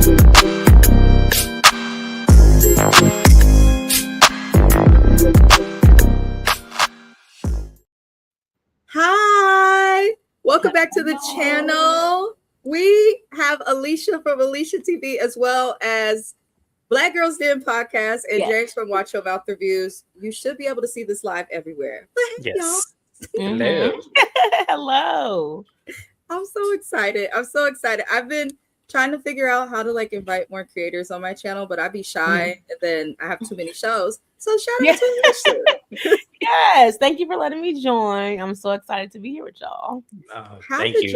Hi, welcome back to the channel. We have Alicia from Alicia TV as well as Black Girls Den Podcast and James from WatchYoMouthReviews. You should be able to see this live everywhere. But hey, Yes. y'all. Hello. Hello. I'm so excited. I've been trying to figure out how to like invite more creators on my channel, but I'd be shy and then I have too many shows. So shout out to Alicia. Yes, thank you for letting me join. I'm so excited to be here with y'all. How did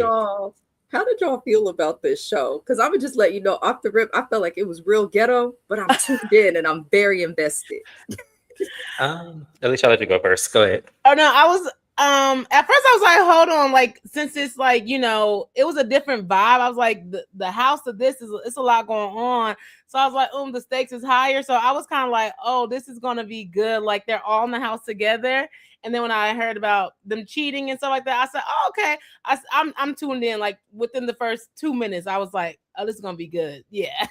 y'all feel about this show? Because I'm gonna just let you know off the rip, I felt like it was real ghetto, but I'm tuned in and I'm very invested. Alicia, I'll let you go first. Go ahead. Oh no, I was at first I was like, hold on, like since it's like, you know, it was a different vibe. I was like, the house of this is it's a lot going on. So I was like, the stakes is higher. So I was kind of like, oh, this is gonna be good. Like they're all in the house together. And then when I heard about them cheating and stuff like that, I said, oh, okay. I'm tuned in. Like within the first 2 minutes, I was like, oh, this is gonna be good. Yeah.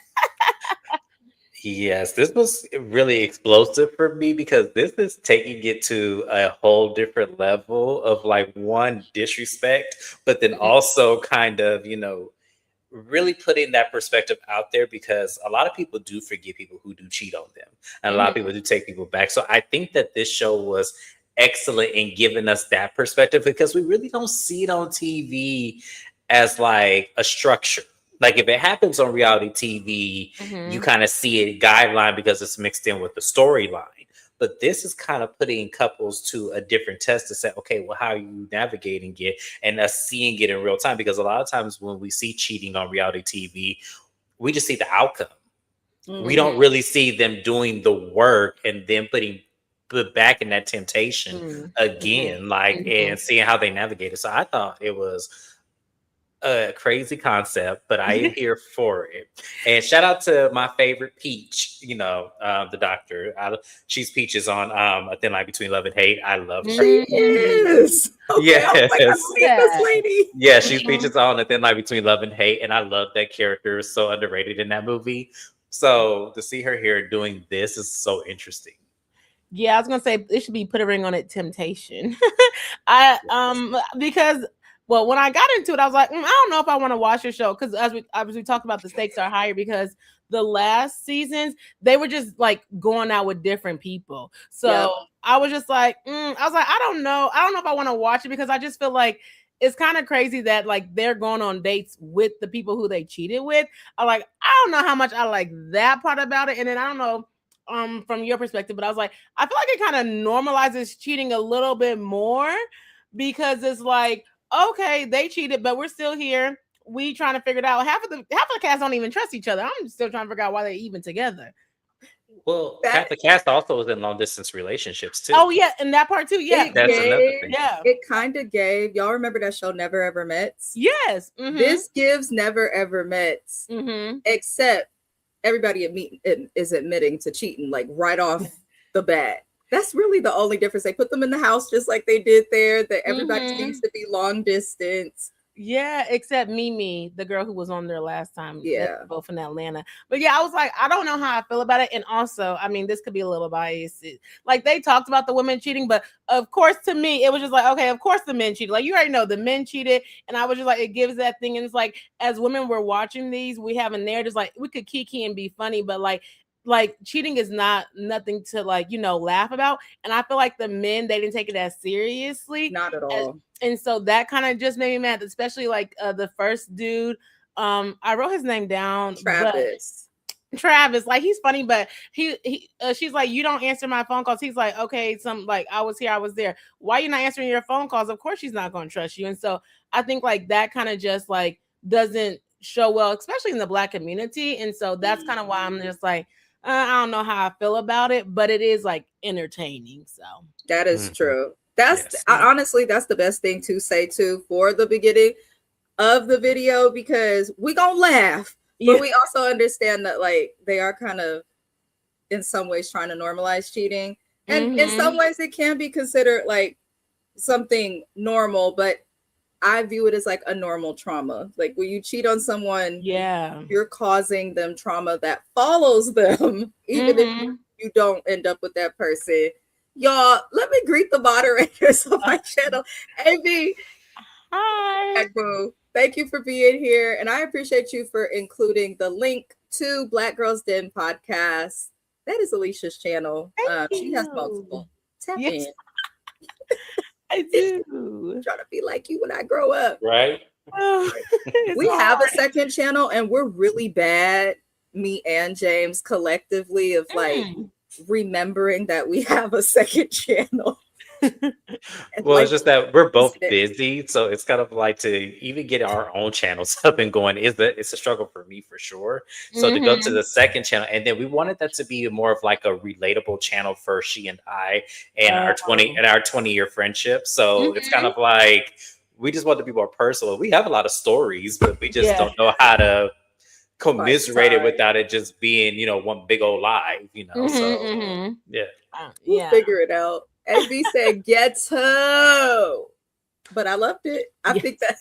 Yes, this was really explosive for me because this is taking it to a whole different level of like one disrespect, but then also kind of, you know, really putting that perspective out there because a lot of people do forgive people who do cheat on them. And a lot of people do take people back. So I think that this show was excellent in giving us that perspective because we really don't see it on TV as like a structure. Like if it happens on reality TV, you kind of see it guideline because it's mixed in with the storyline. But this is kind of putting couples to a different test to say, okay, well, how are you navigating it and us seeing it in real time? Because a lot of times when we see cheating on reality TV, we just see the outcome. We don't really see them doing the work and then put back in that temptation again, like and seeing how they navigate it. So I thought it was a crazy concept, but I am here for it. And shout out to my favorite Peach, you know, the doctor. She's Peaches on A Thin Line Between Love and Hate. I love her. She is. Okay, yes. I've seen this lady. Yeah, she's Peaches on A Thin Line Between Love and Hate. And I love that character. It's so underrated in that movie. So to see her here doing this is so interesting. Yeah, I was gonna say it should be Put a Ring on It Temptation. Because well, when I got into it, I was like, I don't know if I want to watch your show because as we talked about, the stakes are higher because the last seasons they were just like going out with different people. So I was just like, I don't know if I want to watch it because I just feel like it's kind of crazy that like they're going on dates with the people who they cheated with. I don't know how much I like that part about it, and then I don't know. From your perspective, but I was like, I feel like it kind of normalizes cheating a little bit more because it's like, okay, they cheated, but we're still here. We trying to figure it out. Half of the cast don't even trust each other. I'm still trying to figure out why they're even together. Well, half the cast also was in long distance relationships too. Oh yeah, and that part too. Yeah, that's another thing. Yeah, it kind of gave. Y'all remember that show Never Ever Mets? Yes. This gives Never Ever Mets, except everybody is admitting to cheating like right off the bat. That's really the only difference. They put them in the house just like they did there. That everybody seems to be long distance. Yeah, except Mimi, the girl who was on there last time. Yeah, both in Atlanta. But yeah, I was like, I don't know how I feel about it. And also, I mean, this could be a little biased. Like they talked about the women cheating, but of course, to me, it was just like, okay, of course the men cheated. Like you already know the men cheated, and I was just like, it gives that thing. And it's like, as women, we're watching these, we have a narrative. Like we could kiki and be funny, but like cheating is nothing to like, you know, laugh about. And I feel like the men, they didn't take it as seriously. Not at all. And so that kind of just made me mad, especially like the first dude. I wrote his name down. Travis, like he's funny, but she's like, you don't answer my phone calls. He's like, okay, I was here, I was there. Why are you not answering your phone calls? Of course she's not going to trust you. And so I think like that kind of just like doesn't show well, especially in the Black community. And so that's kind of why I'm just like, I don't know how I feel about it, but it is like entertaining. So that is true. Honestly, that's the best thing to say too for the beginning of the video, because we gonna laugh, but we also understand that like they are kind of in some ways trying to normalize cheating, and in some ways it can be considered like something normal, but I view it as like a normal trauma. Like when you cheat on someone, you're causing them trauma that follows them, even if you don't end up with that person. Y'all, let me greet the moderators of my channel. AB. Hi. Boo. Thank you for being here. And I appreciate you for including the link to Black Girls Den podcast. That is Alicia's channel. She has multiple. Tap in. I do. Trying to be like you when I grow up. Right. We have a second channel and we're really bad, me and James collectively, of like remembering that we have a second channel. Well, like, it's just that we're both busy, so it's kind of like to even get our own channels up and going it's a struggle for me for sure. So to go to the second channel, and then we wanted that to be more of like a relatable channel for she and I and our 20-year friendship. So it's kind of like we just want to be more personal. We have a lot of stories, but we just don't know how to commiserate it without it just being, one big old lie, So we'll figure it out. AB said ghetto, but I loved it. I think that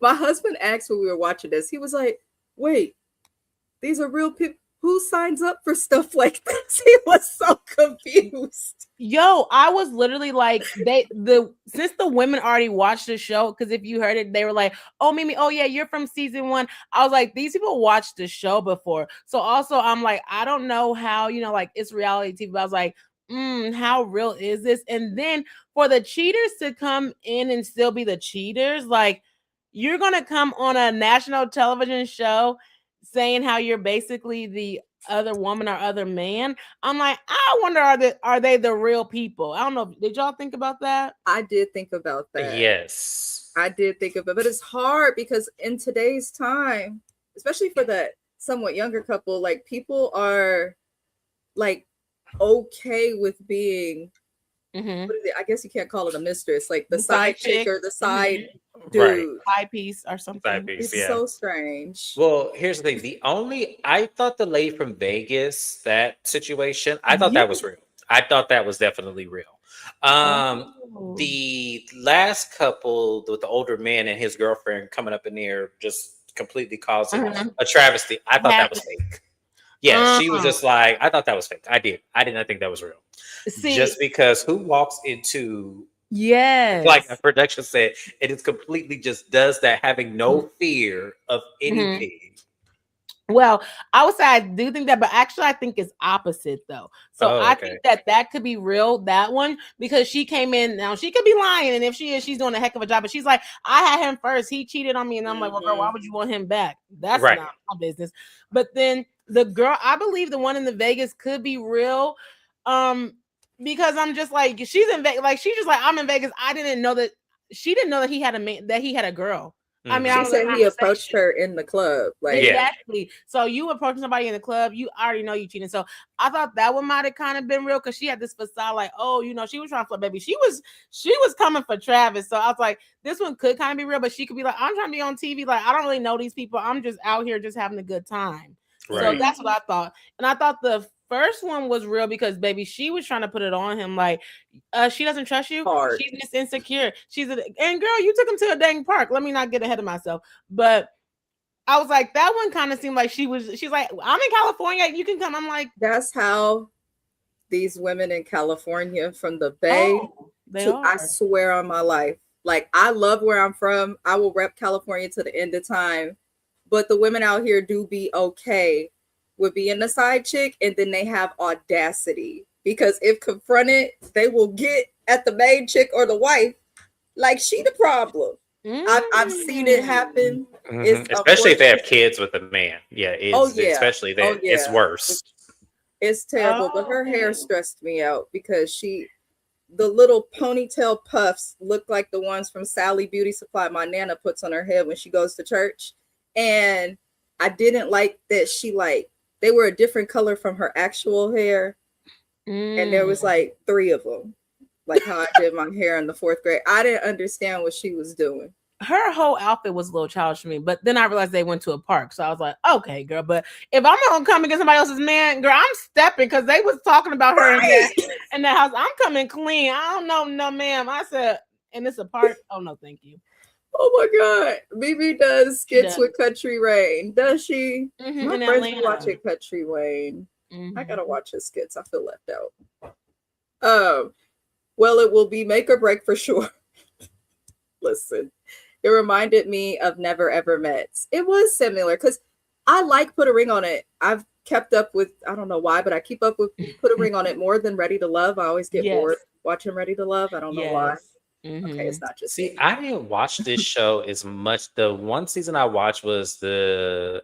my husband asked when we were watching this, he was like, wait, these are real people. Who signs up for stuff like this? He was so confused. Yo, I was literally like, since the women already watched the show, because if you heard it, they were like, oh, Mimi, oh yeah, you're from season 1. I was like, these people watched the show before. So also I'm like, I don't know how, like it's reality TV, but I was like, how real is this? And then for the cheaters to come in and still be the cheaters, like you're gonna come on a national television show saying how you're basically the other woman or other man. I'm like, I wonder, are they the real people? I don't know. Did y'all think about that? I did think about that. Yes, I did think of it, but it's hard because in today's time, especially for the somewhat younger couple, like people are like okay with being what is it? I guess you can't call it a mistress, like the side chick or the side dude, side piece or something. Side piece, it's so strange. Well, here's the thing. I thought the lady from Vegas, that situation, I thought that was real. I thought that was definitely real. The last couple with the older man and his girlfriend coming up in there just completely causing a travesty, I thought that was fake. Yeah, she was just like, I thought that was fake. I did not think that was real. Just because who walks into, like a production said, it is completely just does that, having no fear of anything. Well, I would say I do think that, but actually I think it's opposite though. So I think that could be real, that one, because she came in. Now she could be lying, and if she is, she's doing a heck of a job. But she's like, I had him first. He cheated on me, and I'm like, well, girl, why would you want him back? That's not my business. But then the girl, I believe the one in the Vegas could be real, because I'm just like, she's in Vegas. Like she's just like, I'm in Vegas. I didn't know that she didn't know that he had a man, that he had a girl. I mean, she said he approached her in the club. Like exactly. So you approaching somebody in the club, you already know you cheating. So I thought that one might have kind of been real because she had this facade, like, oh, she was trying to flip, baby. She was coming for Travis. So I was like, this one could kind of be real, but she could be like, I'm trying to be on TV. Like, I don't really know these people. I'm just out here just having a good time. Right. So that's what I thought. And I thought the first one was real because, baby, she was trying to put it on him like, she doesn't trust you. Hard. She's just insecure. And girl, you took him to a dang park. Let me not get ahead of myself. But I was like, that one kind of seemed like she's like, I'm in California. You can come. I'm like, that's how these women in California from the Bay, I swear on my life. Like, I love where I'm from. I will rep California to the end of time. But the women out here do be okay with being the side chick, and then they have audacity because if confronted, they will get at the main chick or the wife like she the problem. I've seen it happen. Especially if they have kids with a man. Yeah, especially that it's worse. It's terrible. But her hair stressed me out because the little ponytail puffs look like the ones from Sally Beauty Supply my Nana puts on her head when she goes to church. And I didn't like that they were a different color from her actual hair. And there was like 3 of them, like how I did my hair in the 4th grade. I didn't understand what she was doing. Her whole outfit was a little childish to me, but then I realized they went to a park. So I was like, okay, girl, but if I'm going to come against somebody else's man, girl, I'm stepping because they was talking about her in the house. I'm coming clean. I don't know, no, ma'am. I said, and it's a park. Oh, no, thank you. Oh my God. Mimi does skits with Country Rain. Does she? Mm-hmm, My friends are watching Country Rain. Mm-hmm. I gotta watch his skits. I feel left out. Well, it will be make or break for sure. Listen, it reminded me of Never Ever Met. It was similar because I like Put a Ring on It. I've kept up with, I don't know why, but I keep up with Put a Ring on It more than Ready to Love. I always get bored watching Ready to Love. I don't know why. Mm-hmm. Okay, it's not just me. I didn't watch this show as much. The one season I watched was the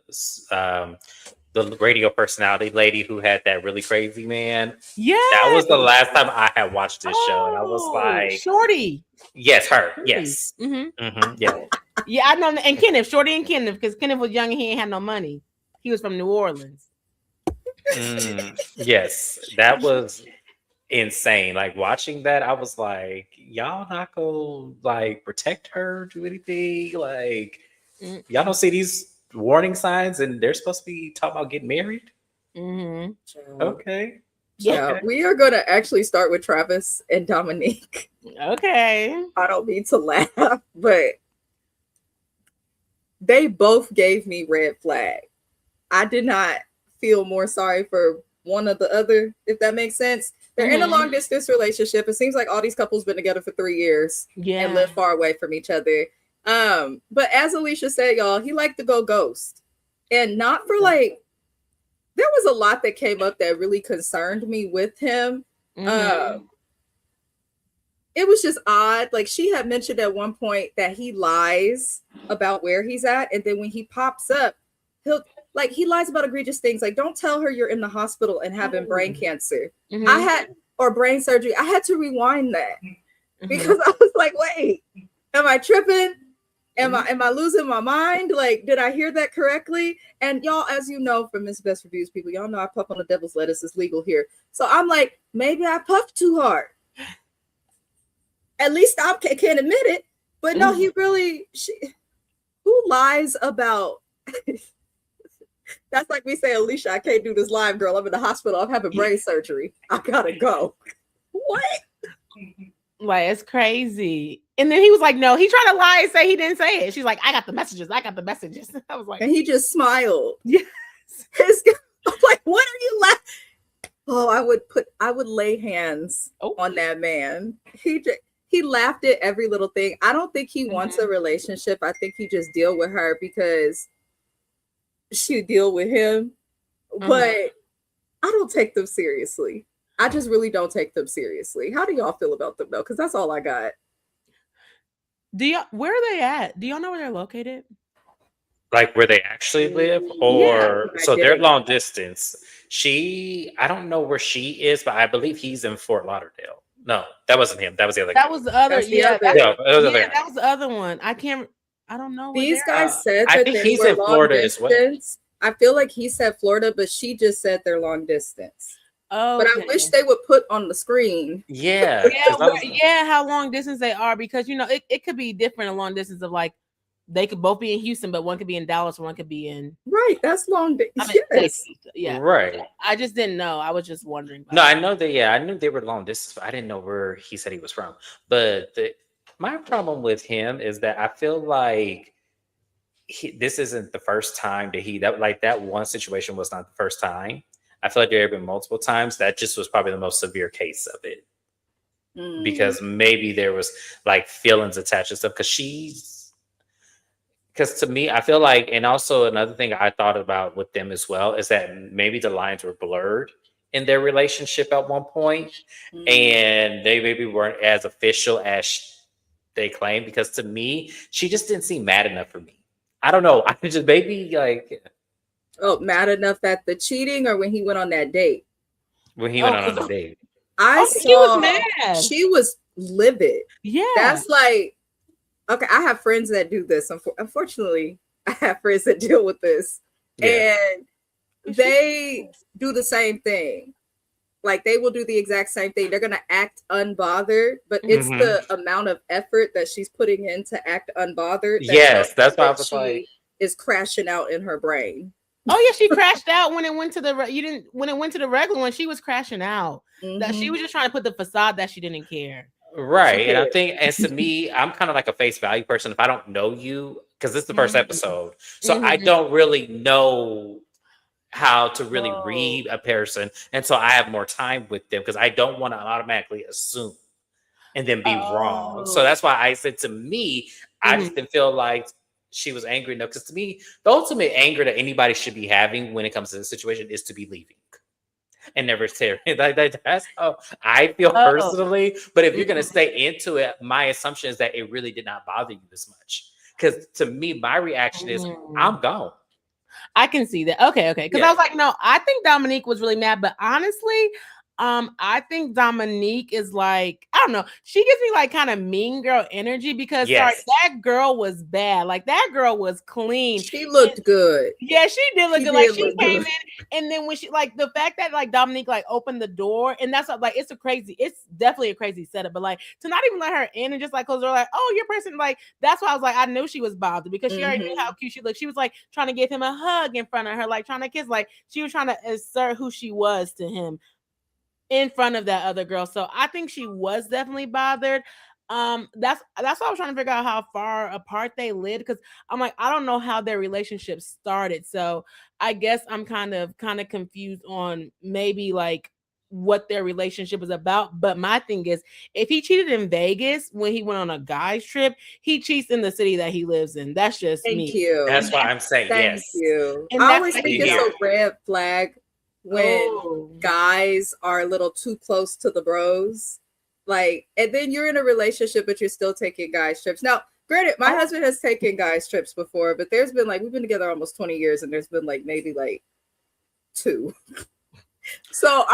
radio personality lady who had that really crazy man. Yeah, that was the last time I had watched this show, and I was like, Shorty. Yes, her. Shorty. Yes. Yeah. Yeah, I know. And Kenneth, Shorty and Kenneth, because Kenneth was young and he ain't had no money. He was from New Orleans. Yes, that was insane. Like watching that, I was like, y'all not gonna like protect her, do anything? Like, y'all don't see these warning signs, and they're supposed to be talking about getting married. Okay. Yeah, okay. We are gonna actually start with Travis and Dominique. Okay. I don't mean to laugh, but they both gave me red flag. I did not feel more sorry for one or the other, if that makes sense. They're in a long distance relationship. It seems like all these couples been together for 3 years and live far away from each other. But as Alicia said, y'all, he liked to go ghost. And not for like, there was a lot that came up that really concerned me with him. It was just odd. Like she had mentioned at one point that he lies about where he's at. And then when he pops up, he lies about egregious things. Like, don't tell her you're in the hospital and having brain cancer. Or brain surgery. I had to rewind that because I was like, wait, am I tripping? Am I losing my mind? Like, did I hear that correctly? And y'all, as you know from Miss Best Reviews, people, y'all know I puff on the devil's lettuce is legal here. So I'm like, maybe I puffed too hard. At least I can't admit it. But no, he really, who lies about, that's like me saying, Alicia, I can't do this live, girl. I'm in the hospital. I'm having brain surgery. I gotta go. What? Like, it's crazy. And then he was like, no, he tried to lie and say he didn't say it. She's like, I got the messages. I was like, and he just smiled. Yes. I'm like, what are you laughing? Oh, I would lay hands on that man. He laughed at every little thing. I don't think he wants a relationship. I think he just deal with her because she deal with him. But I don't take them seriously. I just really don't take them seriously. How do y'all feel about them though? Because that's all I got. Where are they at? Do y'all know where they're located? Like where they actually live, or so they're long distance. I don't know where she is, but I believe he's in Fort Lauderdale. No, that wasn't him. That was the other. That was the other. That was the other one. I don't know. These guys said I that think they he's were in Florida as well. I feel like he said Florida, but she just said they're long distance. Oh, but I wish they would put on the screen. How long distance they are, because it could be different. A long distance of like they could both be in Houston, but one could be in Dallas, one could be in that's long distance. Right. I just didn't know. I was just wondering. I know that. I knew they were long distance, but I didn't know where he said he was from. But my problem with him is that I feel like this isn't the first time that that one situation was not the first time. I feel like there have been multiple times. That just was probably the most severe case of it. Because maybe there was like feelings attached to stuff. Because to me, I feel like, and also another thing I thought about with them as well is that maybe the lines were blurred in their relationship at one point, and they maybe weren't as official as they claimed. Because to me, she just didn't seem mad enough for me. I don't know. I just maybe like. Oh, mad enough at the cheating, or when he went on that date? When he went on the date. She was mad. She was livid. Yeah. That's like, okay, I have friends that do this. Unfortunately, I have friends that deal with this. Yeah. And they do the same thing. Like they will do the exact same thing. They're going to act unbothered, but it's the amount of effort that she's putting in to act unbothered. That's why I was like, is crashing out in her brain. Oh yeah, she crashed out when it went to the when it went to the regular one. She was crashing out. That she was just trying to put the facade that she didn't care. Right. And I think, and to me, I'm kind of like a face value person. If I don't know you, because this is the first episode, so I don't really know how to really read a person. And so I have more time with them because I don't want to automatically assume and then be wrong. So that's why I said, to me, I just didn't feel like she was angry enough. Because to me, the ultimate anger that anybody should be having when it comes to this situation is to be leaving and never tearing. That's how I feel personally. But if you're going to stay into it, my assumption is that it really did not bother you this much. Because to me, my reaction is, I'm gone. I can see that. Okay. Because I was like, no, I think Dominique was really mad. But honestly, I think Dominique is like, I don't know. She gives me like kind of mean girl energy because sorry, that girl was bad. Like that girl was clean. She looked good. Yeah, she did look good. Like she came in, and then when she like the fact that like Dominique like opened the door, and that's like it's definitely a crazy setup. But like to not even let her in and just like close the door, like, oh, your person, like that's why I was like, I knew she was bothered because she already knew how cute she looked. She was like trying to give him a hug in front of her, like trying to kiss, like she was trying to assert who she was to him in front of that other girl. So I think she was definitely bothered. That's why I was trying to figure out how far apart they lived, because I'm like, I don't know how their relationship started. So I guess I'm kind of confused on maybe like what their relationship is about. But my thing is, if he cheated in Vegas when he went on a guy's trip, he cheats in the city that he lives in. That's just me. Thank you. That's why I'm saying Thank you. And I always think it's a red flag when Oh. guys are a little too close to the bros. Like, and then you're in a relationship, but you're still taking guys trips. Now, granted, my husband has taken guys trips before, but there's been like, we've been together almost 20 years and there's been like maybe like 2. So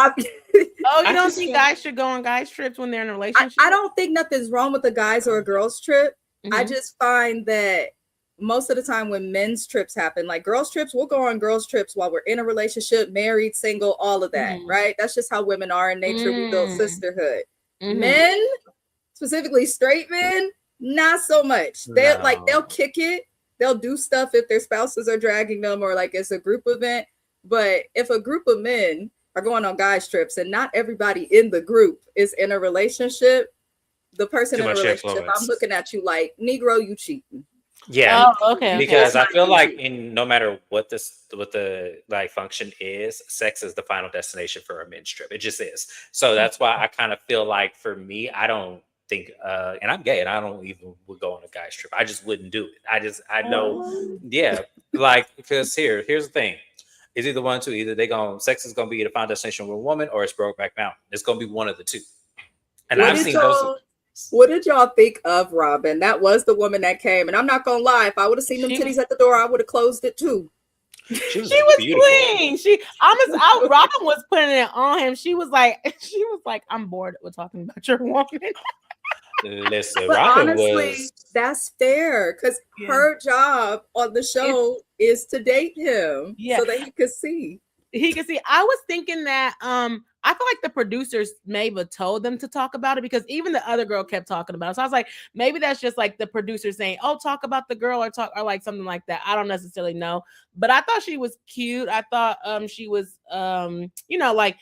you don't think guys should go on guys trips when they're in a relationship? I don't think nothing's wrong with a guys or a girls trip. I just find that most of the time when men's trips happen, like girls trips, we'll go on girls trips while we're in a relationship, married, single, all of that, right? That's just how women are in nature. We build sisterhood. Men, specifically straight men, not so much. They'll kick it. They'll do stuff if their spouses are dragging them or like it's a group event. But if a group of men are going on guys trips and not everybody in the group is in a relationship, the person in a relationship, I'm looking at you like, Negro, you cheating. Yeah. Oh, okay. Because I feel like no matter what the like function is, sex is the final destination for a men's trip. It just is. So that's why I kind of feel like for me, I don't think and I'm gay and I don't even would go on a guy's trip. I just wouldn't do it. I know, like because here's the thing. It's either one or two. Either sex is gonna be the final destination with a woman or it's Brokeback Mountain. It's gonna be one of the two. And I've seen those. What did y'all think of Robin? That was the woman that came. And I'm not going to lie. If I would have seen them titties at the door, I would have closed it too. She was clean. Robin was putting it on him. She was like, I'm bored with talking about your woman. Listen, but Robin honestly, that's fair because her job on the show is to date him so that he could see. I was thinking that I feel like the producers maybe told them to talk about it because even the other girl kept talking about it. So I was like, maybe that's just like the producer saying, "Oh, talk about the girl," or like something like that. I don't necessarily know, but I thought she was cute. I thought she was like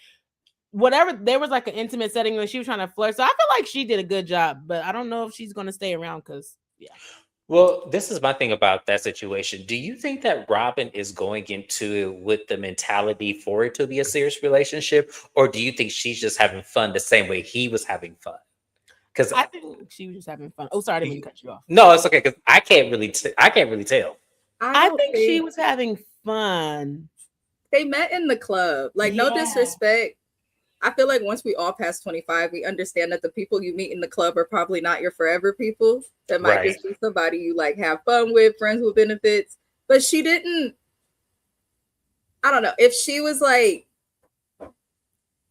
whatever. There was like an intimate setting when she was trying to flirt. So I feel like she did a good job, but I don't know if she's gonna stay around because Well, this is my thing about that situation. Do you think that Robin is going into it with the mentality for it to be a serious relationship, or do you think she's just having fun the same way he was having fun? Because I think she was just having fun. Oh, sorry, I didn't mean to cut you off. No, it's okay because I can't really tell. I think she was having fun. They met in the club. Like, no disrespect. I feel like once we all pass 25, we understand that the people you meet in the club are probably not your forever people. That might just be somebody you like have fun with, friends with benefits. But she didn't. I don't know. If she was like,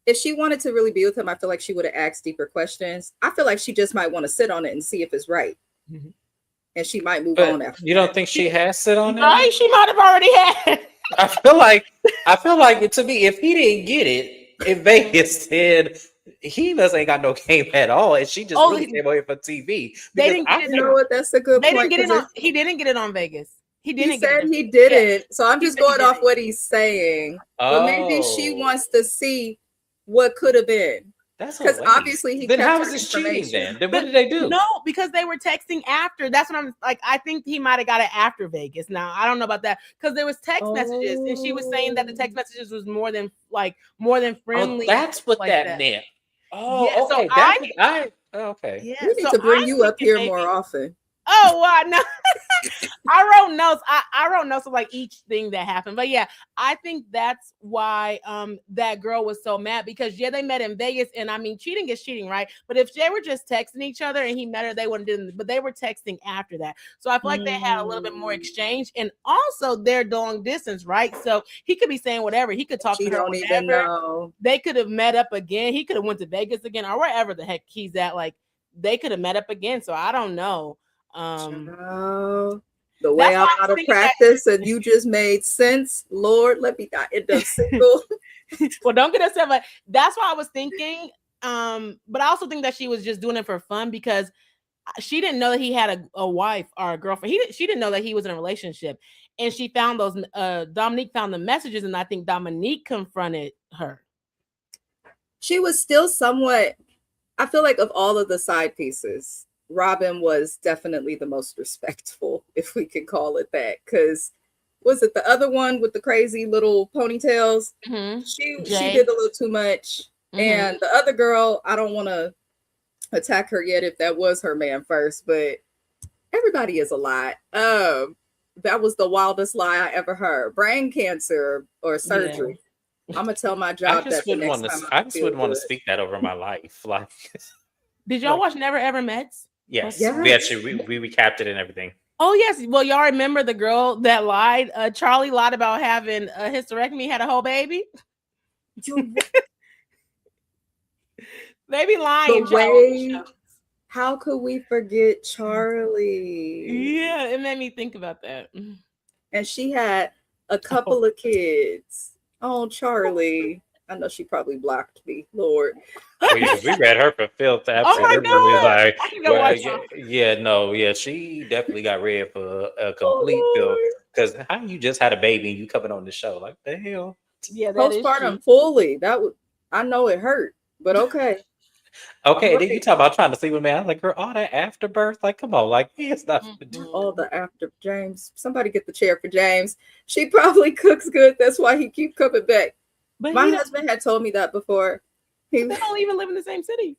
if she wanted to really be with him, I feel like she would have asked deeper questions. I feel like she just might want to sit on it and see if it's right. And she might move on after. You don't think she has sit on it? Right, she might have already had. I feel like to me, if he didn't get it, if Vegas said he must ain't got no game at all, and she just really came away from TV. They didn't get it. You know what? That's a good point. He didn't get it on Vegas. He said he didn't. So I'm just going off what he's saying. But maybe she wants to see what could have been. That's because obviously he. Then kept how her is this cheating information. then? Then what did they do? No, because they were texting after. That's what I'm like. I think he might have got it after Vegas. Now I don't know about that because there was text messages, and she was saying that the text messages was more than friendly. Oh, that's what like that meant. Oh, Yeah, so okay. That's what I. Okay. Yeah, We need so to bring I'm you up thinking here more often. Oh, well, no. I wrote notes. I wrote notes of like each thing that happened. But yeah, I think that's why that girl was so mad because they met in Vegas, and I mean cheating is cheating, right? But if they were just texting each other and he met her, they wouldn't do it. But they were texting after that. So I feel like they had a little bit more exchange, and also they're long distance, right? So he could be saying whatever. He could talk to her don't whenever. even know. They could have met up again. He could have went to Vegas again or wherever the heck he's at. Like they could have met up again. So I don't know. The way I'm out of practice and you just made sense. Lord, let me not end up single. Well, don't get upset, but that's what I was thinking. But I also think that she was just doing it for fun because she didn't know that he had a wife or a girlfriend. She didn't know that he was in a relationship, and she found those. Dominique found the messages, and I think Dominique confronted her. She was still somewhat. I feel like of all of the side pieces, Robin was definitely the most respectful, if we could call it that. Because was it the other one with the crazy little ponytails? Mm-hmm. She did a little too much. Mm-hmm. And the other girl, I don't want to attack her yet if that was her man first, but everybody is a lot. That was the wildest lie I ever heard. Brain cancer or surgery. Yeah. I'm gonna tell my job I just wouldn't want to speak that over my life. Like, did y'all watch Never Ever Mets? Yes. We actually we recapped it and everything. Oh yes, well y'all remember the girl that lied? Charlie lied about having a hysterectomy, had a whole baby. They be lying. How could we forget Charlie? Yeah, it made me think about that. And she had a couple of kids. Oh, Charlie. I know she probably blocked me, Lord. We read her for filth. Absolutely. She definitely got read for a complete filth. Because how you just had a baby and you coming on the show? Like, the hell? Yeah, postpartum fully. I know it hurt, but okay. Okay, then you talk about trying to sleep with me. I'm like, girl, all that afterbirth, like, come on, like, it's not all the after James. Somebody get the chair for James. She probably cooks good. That's why he keep coming back. But my husband had told me that before. They don't even live in the same city.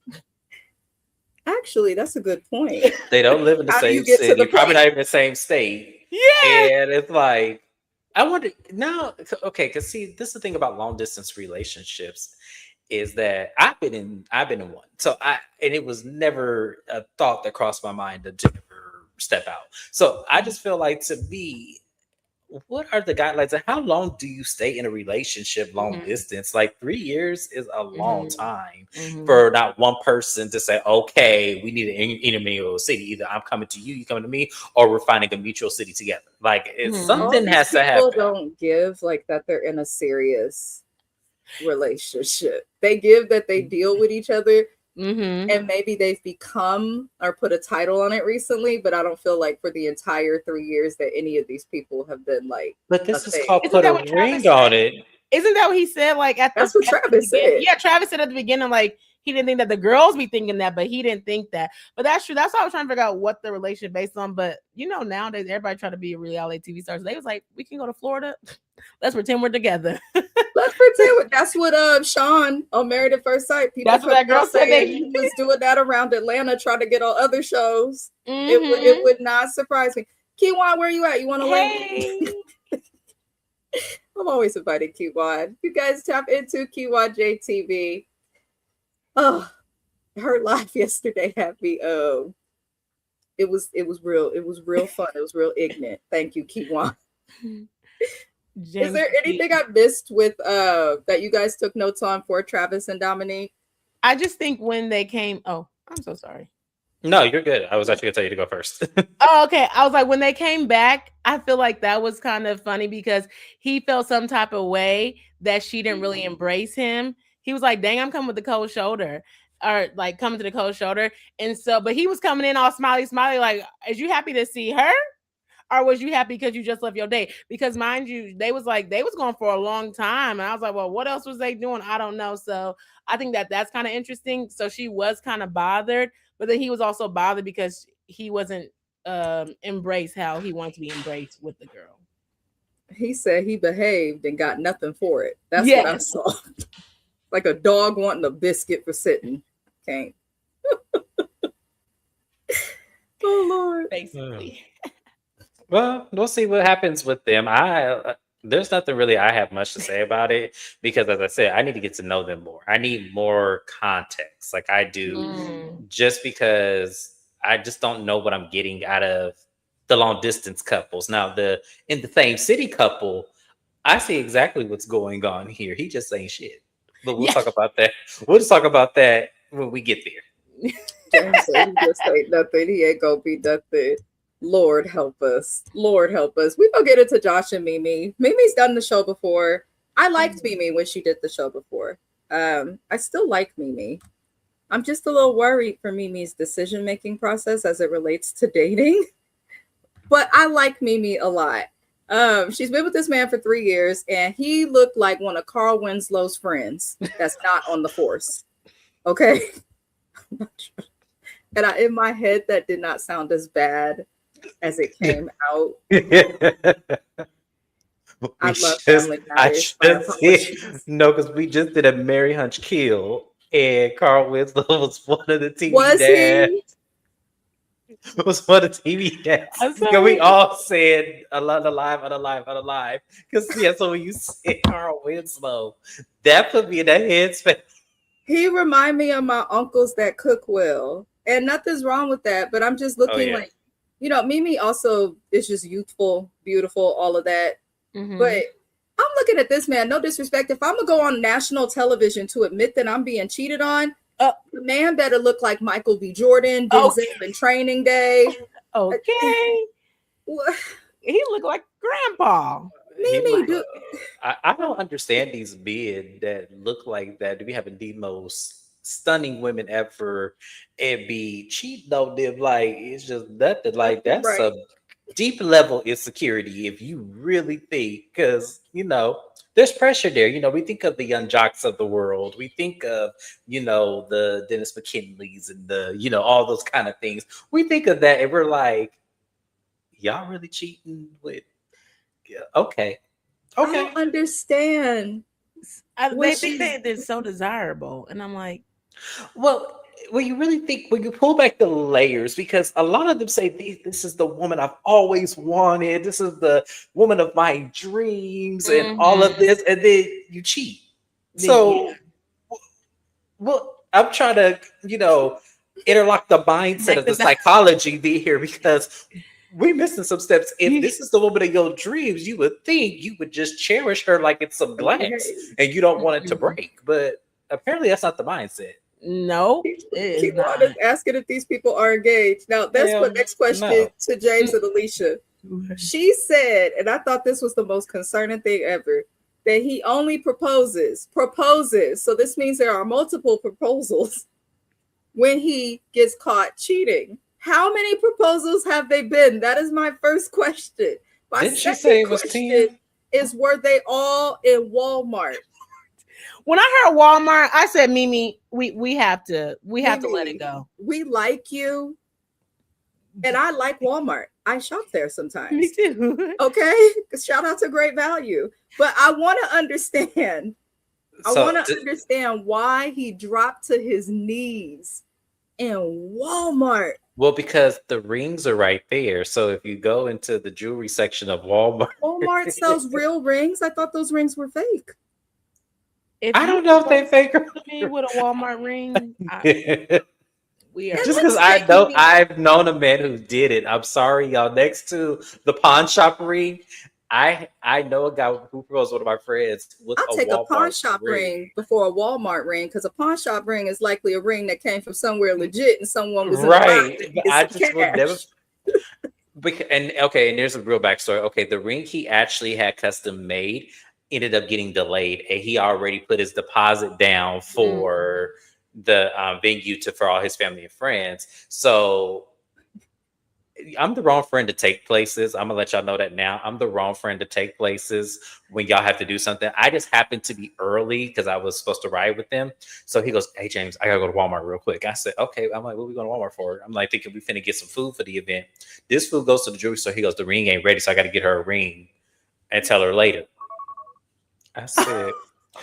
Actually, that's a good point. They don't live in the same city. Probably not even the same state. Yeah, and it's like, I wonder now. Okay, because see, this is the thing about long distance relationships. Is that I've been in one. So and it was never a thought that crossed my mind to ever step out. So I just feel like, to me, what are the guidelines and how long do you stay in a relationship long distance? Like 3 years is a long time for not one person to say, okay, we need an intermutual city. Either I'm coming to you, you coming to me, or we're finding a mutual city together. Like something has to happen. People don't give like that they're in a serious relationship. They give that they deal with each other, and maybe they've become or put a title on it recently, but I don't feel like for the entire 3 years that any of these people have been like. But this is called put a ring on it. Isn't that what he said? Like that's what Travis said. Yeah, Travis said at the beginning, like he didn't think that the girls be thinking that, but he didn't think that. But that's true. That's why I was trying to figure out what the relationship based on. But nowadays everybody trying to be a reality TV star. So they was like, we can go to Florida. Let's pretend we're together. Let's pretend. That's what Sean on Married at First Sight. People that's what that girl said. He was doing that around Atlanta, trying to get on other shows. It would not surprise me. Keywan, where you at? You want to link? I'm always inviting Keywan. You guys tap into Keywan J TV. Oh, her live yesterday had me. It was real. It was real fun. It was real ignorant. Thank you, Keywan. Is there anything I missed with that you guys took notes on for Travis and Dominique? I just think when they came. Oh, I'm so sorry. No, you're good. I was actually gonna tell you to go first. Oh, okay. I was like, when they came back, I feel like that was kind of funny because he felt some type of way that she didn't really embrace him. He was like, dang, I'm coming with the cold shoulder. Or like coming to the cold shoulder. And so, but he was coming in all smiley, like, is you happy to see her? or was you happy because you just left your date? Because mind you, they was going for a long time, and I was like, well, what else was they doing? I don't know. So I think that's kind of interesting. So she was kind of bothered, but then he was also bothered because he wasn't embraced how he wanted to be embraced with the girl. He said he behaved and got nothing for it. That's what I saw. Like a dog wanting a biscuit for sitting. Can't. Oh Lord. Basically. Well, we'll see what happens with them. There's nothing really I have much to say about it because, as I said, I need to get to know them more. I need more context, like I do, just because I just don't know what I'm getting out of the long distance couples. Now, in the same city couple, I see exactly what's going on here. He just ain't shit. But we'll talk about that. We'll just talk about that when we get there. James said he just ain't nothing. He ain't gonna be nothing. Lord help us. Lord help us. We gonna get into Josh and Mimi. Mimi's done the show before. I liked Mimi when she did the show before. I still like Mimi. I'm just a little worried for Mimi's decision-making process as it relates to dating. But I like Mimi a lot. She's been with this man for 3 years, and he looked like one of Carl Winslow's friends that's not on the force. Okay. And in my head, that did not sound as bad as it came out. I love Family Matters. No, because we just did a Mary Hunch Kill, and Carl Winslow was one of the TV dads. Was one of the TV dads. And we all said alive. Because so when you said Carl Winslow, that put me in that headspace. He remind me of my uncles that cook well. And nothing's wrong with that, but I'm just looking like, Mimi also is just youthful, beautiful, all of that. Mm-hmm. But I'm looking at this man, no disrespect. If I'm going to go on national television to admit that I'm being cheated on, the man better look like Michael B. Jordan, Denzel in Training Day. Okay. He looked like Grandpa. Mimi, I don't understand these men that look like that to be having the most stunning women ever and be cheating on them. Like, it's just nothing. Like, that's a deep level insecurity if you really think, because there's pressure there. We think of the young jocks of the world. We think of the Dennis McKinleys and the all those kind of things. We think of that and we're like, y'all really cheating with okay. I don't understand. They think they're so desirable, and I'm like, well, when you really think, when you pull back the layers, because a lot of them say this is the woman I've always wanted, this is the woman of my dreams, and all of this, and then you cheat. So, well, I'm trying to interlock the mindset of the psychology here, because we're missing some steps. If this is the woman of your dreams, you would think you would just cherish her like it's some glass and you don't want it to break. But apparently that's not the mindset. No. Keywan is asking if these people are engaged. Now, that's the next question to James and Alicia. She said, and I thought this was the most concerning thing ever, that he only proposes. So this means there are multiple proposals when he gets caught cheating. How many proposals have they been? That is my first question. My Didn't she say it was 10? Is were they all in Walmart? When I heard Walmart, I said, Mimi, we have to let it go. We like you. And I like Walmart. I shop there sometimes. Me too. Okay. Shout out to Great Value. But I want to understand. Understand why he dropped to his knees in Walmart. Well, because the rings are right there. So if you go into the jewelry section of Walmart sells real rings. I thought those rings were fake. I don't know if they fake or with a Walmart ring. We are just because I've known a man who did it. I'm sorry, y'all. Next to the pawn shop ring, I know a guy who proposed one of my friends with I'll take a pawn shop ring before a Walmart ring, because a pawn shop ring is likely a ring that came from somewhere legit and someone was right. But I just would never. And there's a real backstory. Okay, the ring he actually had custom made ended up getting delayed, and he already put his deposit down for the venue for all his family and friends. So I'm the wrong friend to take places. I'm gonna let y'all know that now. I'm the wrong friend to take places when y'all have to do something. I just happened to be early because I was supposed to ride with them. So he goes, "Hey James, I gotta go to Walmart real quick." I said, "Okay." I'm like, "What are we going to Walmart for?" I'm like thinking we finna get some food for the event. This food goes to the jewelry store. He goes, "The ring ain't ready, so I got to get her a ring and tell her later." I said,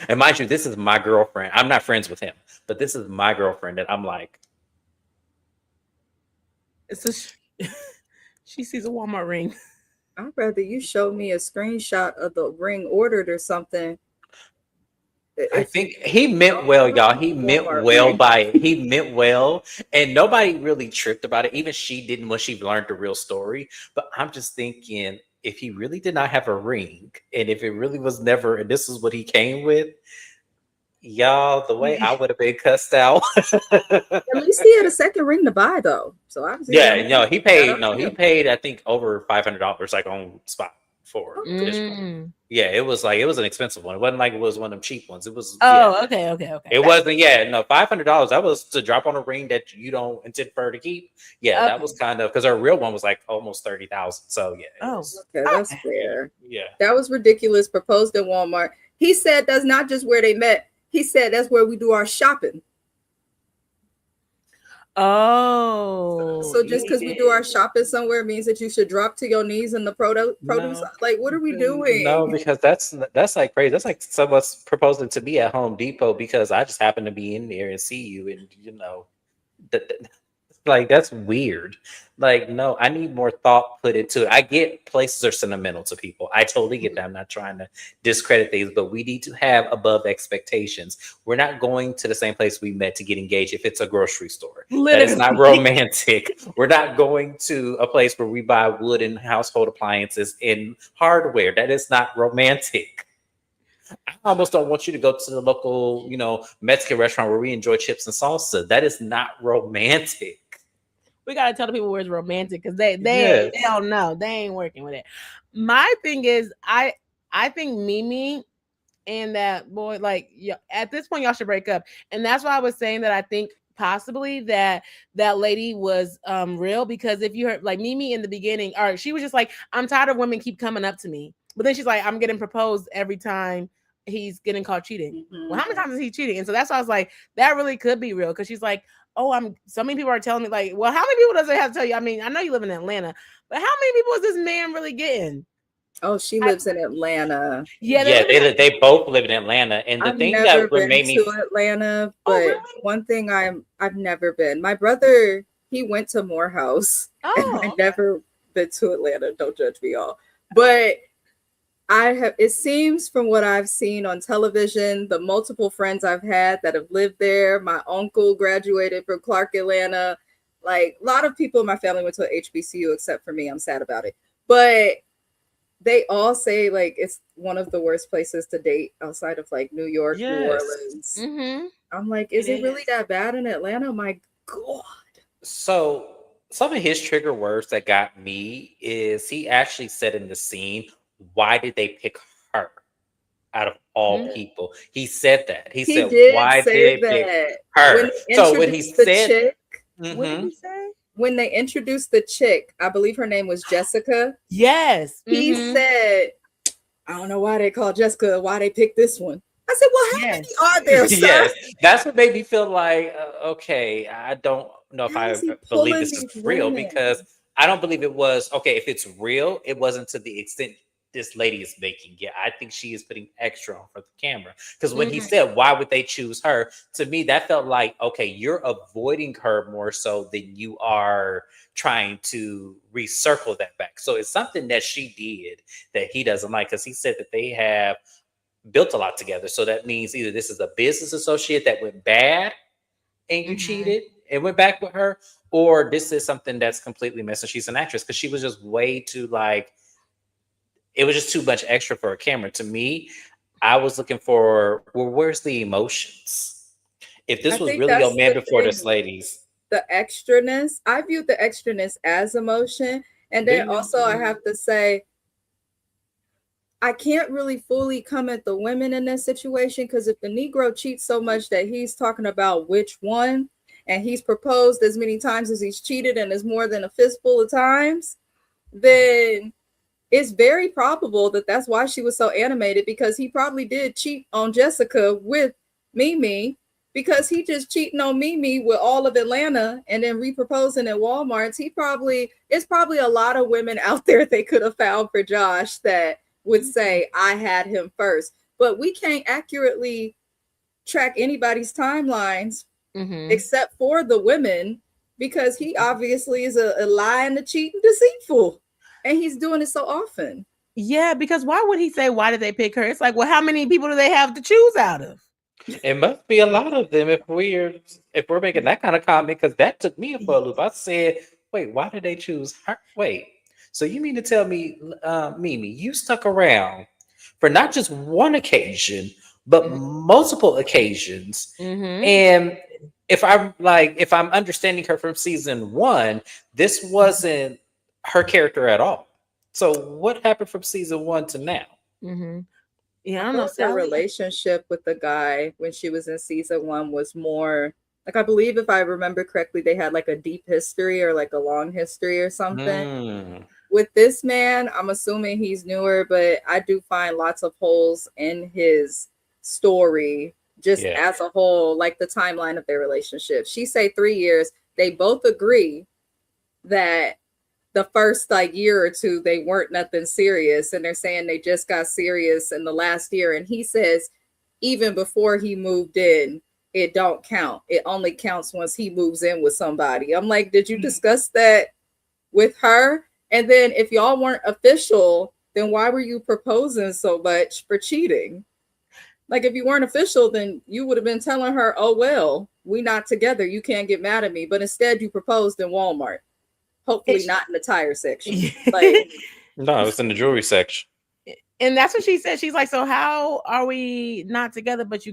and mind you, this is my girlfriend. I'm not friends with him, but this is my girlfriend that I'm like, It's a she sees a Walmart ring. I'd rather you show me a screenshot of the ring ordered or something. I think he meant well, y'all. He meant well by it. He meant well, and nobody really tripped about it. Even she didn't when she learned the real story. But I'm just thinking, if he really did not have a ring, and if it really was never, and this is what he came with, y'all, the way I would have been cussed out. At least he had a second ring to buy, though. So obviously, Yeah, no, he paid. No, he paid. I think over $500, like on spot for. Yeah, it was an expensive one. It wasn't like it was one of them cheap ones. It was. Okay. It wasn't. Yeah, no, $500. That was to drop on a ring that you don't intend for her to keep. Yeah, that was kind of because her real one was like almost 30,000. So yeah. Okay, that's fair. Yeah, that was ridiculous. Proposed at Walmart. He said that's not just where they met. He said that's where we do our shopping. So just because we do our shopping somewhere means that you should drop to your knees in the produce. Like, what are we doing? No, because that's like crazy. That's like someone's proposing to me at Home Depot because I just happen to be in there and see you, and like that's weird. Like, no, I need more thought put into it. I get places are sentimental to people. I totally get that. I'm not trying to discredit things, but we need to have above expectations. We're not going to the same place we met to get engaged if it's a grocery store. That is not romantic. We're not going to a place where we buy wood and household appliances and hardware. That is not romantic. I almost don't want you to go to the local, Mexican restaurant where we enjoy chips and salsa. That is not romantic. We gotta tell the people where it's romantic because they don't know. They ain't working with it. My thing is, I think Mimi and that boy, like, at this point, y'all should break up. And that's why I was saying that I think possibly that lady was real, because if you heard like Mimi in the beginning, or she was just like, I'm tired of women keep coming up to me, but then she's like, I'm getting proposed every time he's getting caught cheating. Well, how many times is he cheating? And so that's why I was like, that really could be real, because she's like, oh, so many people are telling me, like, well, how many people does it have to tell you? I mean, I know you live in Atlanta, but how many people is this man really getting? Oh, she lives in Atlanta. Yeah, they both live in Atlanta. And the thing that made me Atlanta, but one thing I've never been. My brother, he went to Morehouse. And I've never been to Atlanta. Don't judge me, y'all. But it seems from what I've seen on television, the multiple friends I've had that have lived there. My uncle graduated from Clark, Atlanta. Like, a lot of people in my family went to HBCU except for me. I'm sad about it. But they all say like it's one of the worst places to date outside of like New York, New Orleans. I'm like, is it really that bad in Atlanta? My God. So some of his trigger words that got me is he actually said in the scene, why did they pick her out of all people? He said that. He said, why did they pick her? So when he said, what did he say? When they introduced the chick, I believe her name was Jessica. Yes. He said, I don't know why they call Jessica, why they picked this one. I said, well, how many are there, sir? Yes, that's what made me feel like, okay, I don't know if I believe this is real, because I don't believe it was, okay, if it's real, it wasn't to the extent this lady is making it. I think she is putting extra on for the camera. Because when he said, why would they choose her? To me, that felt like, okay, you're avoiding her more so than you are trying to recircle that back. So it's something that she did that he doesn't like, because he said that they have built a lot together. So that means either this is a business associate that went bad and you cheated and went back with her, or this is something that's completely messed. She's an actress, because she was just way too like, it was just too much extra for a camera. To me, I was looking for, well, where's the emotions? If this was really your man before this, ladies. The extraness, I viewed the extraness as emotion. And then also I have to say, I can't really fully come at the women in this situation, because if the Negro cheats so much that he's talking about which one, and he's proposed as many times as he's cheated and is more than a fistful of times, then it's very probable that that's why she was so animated, because he probably did cheat on Jessica with Mimi, because he just cheating on Mimi with all of Atlanta and then reproposing at Walmart's. It's probably a lot of women out there they could have found for Josh that would say, I had him first. But we can't accurately track anybody's timelines except for the women, because he obviously is a lying, a cheating, deceitful. And he's doing it so often. Yeah, because why would he say, why did they pick her? It's like, well, how many people do they have to choose out of? It must be a lot of them if we're making that kind of comment, because that took me for a loop. I said, wait, why did they choose her? Wait, so you mean to tell me, Mimi, you stuck around for not just one occasion, but multiple occasions? And if I'm understanding her from season 1, this wasn't her character at all. So what happened from season 1 to now? Yeah, I don't know. Her relationship with the guy when she was in season 1 was more like, I believe if I remember correctly, they had like a deep history or like a long history or something. With this man, I'm assuming he's newer, but I do find lots of holes in his story just as a whole, like the timeline of their relationship. She say 3 years. They both agree that the first like year or two, they weren't nothing serious. And they're saying they just got serious in the last year. And he says, even before he moved in, it don't count. It only counts once he moves in with somebody. I'm like, did you discuss that with her? And then if y'all weren't official, then why were you proposing so much for cheating? Like, if you weren't official, then you would have been telling her, oh, well, we not together. You can't get mad at me. But instead you proposed in Walmart. Hopefully not in the tire section. Like, no, it's in the jewelry section. And that's what she said. She's like, so how are we not together, but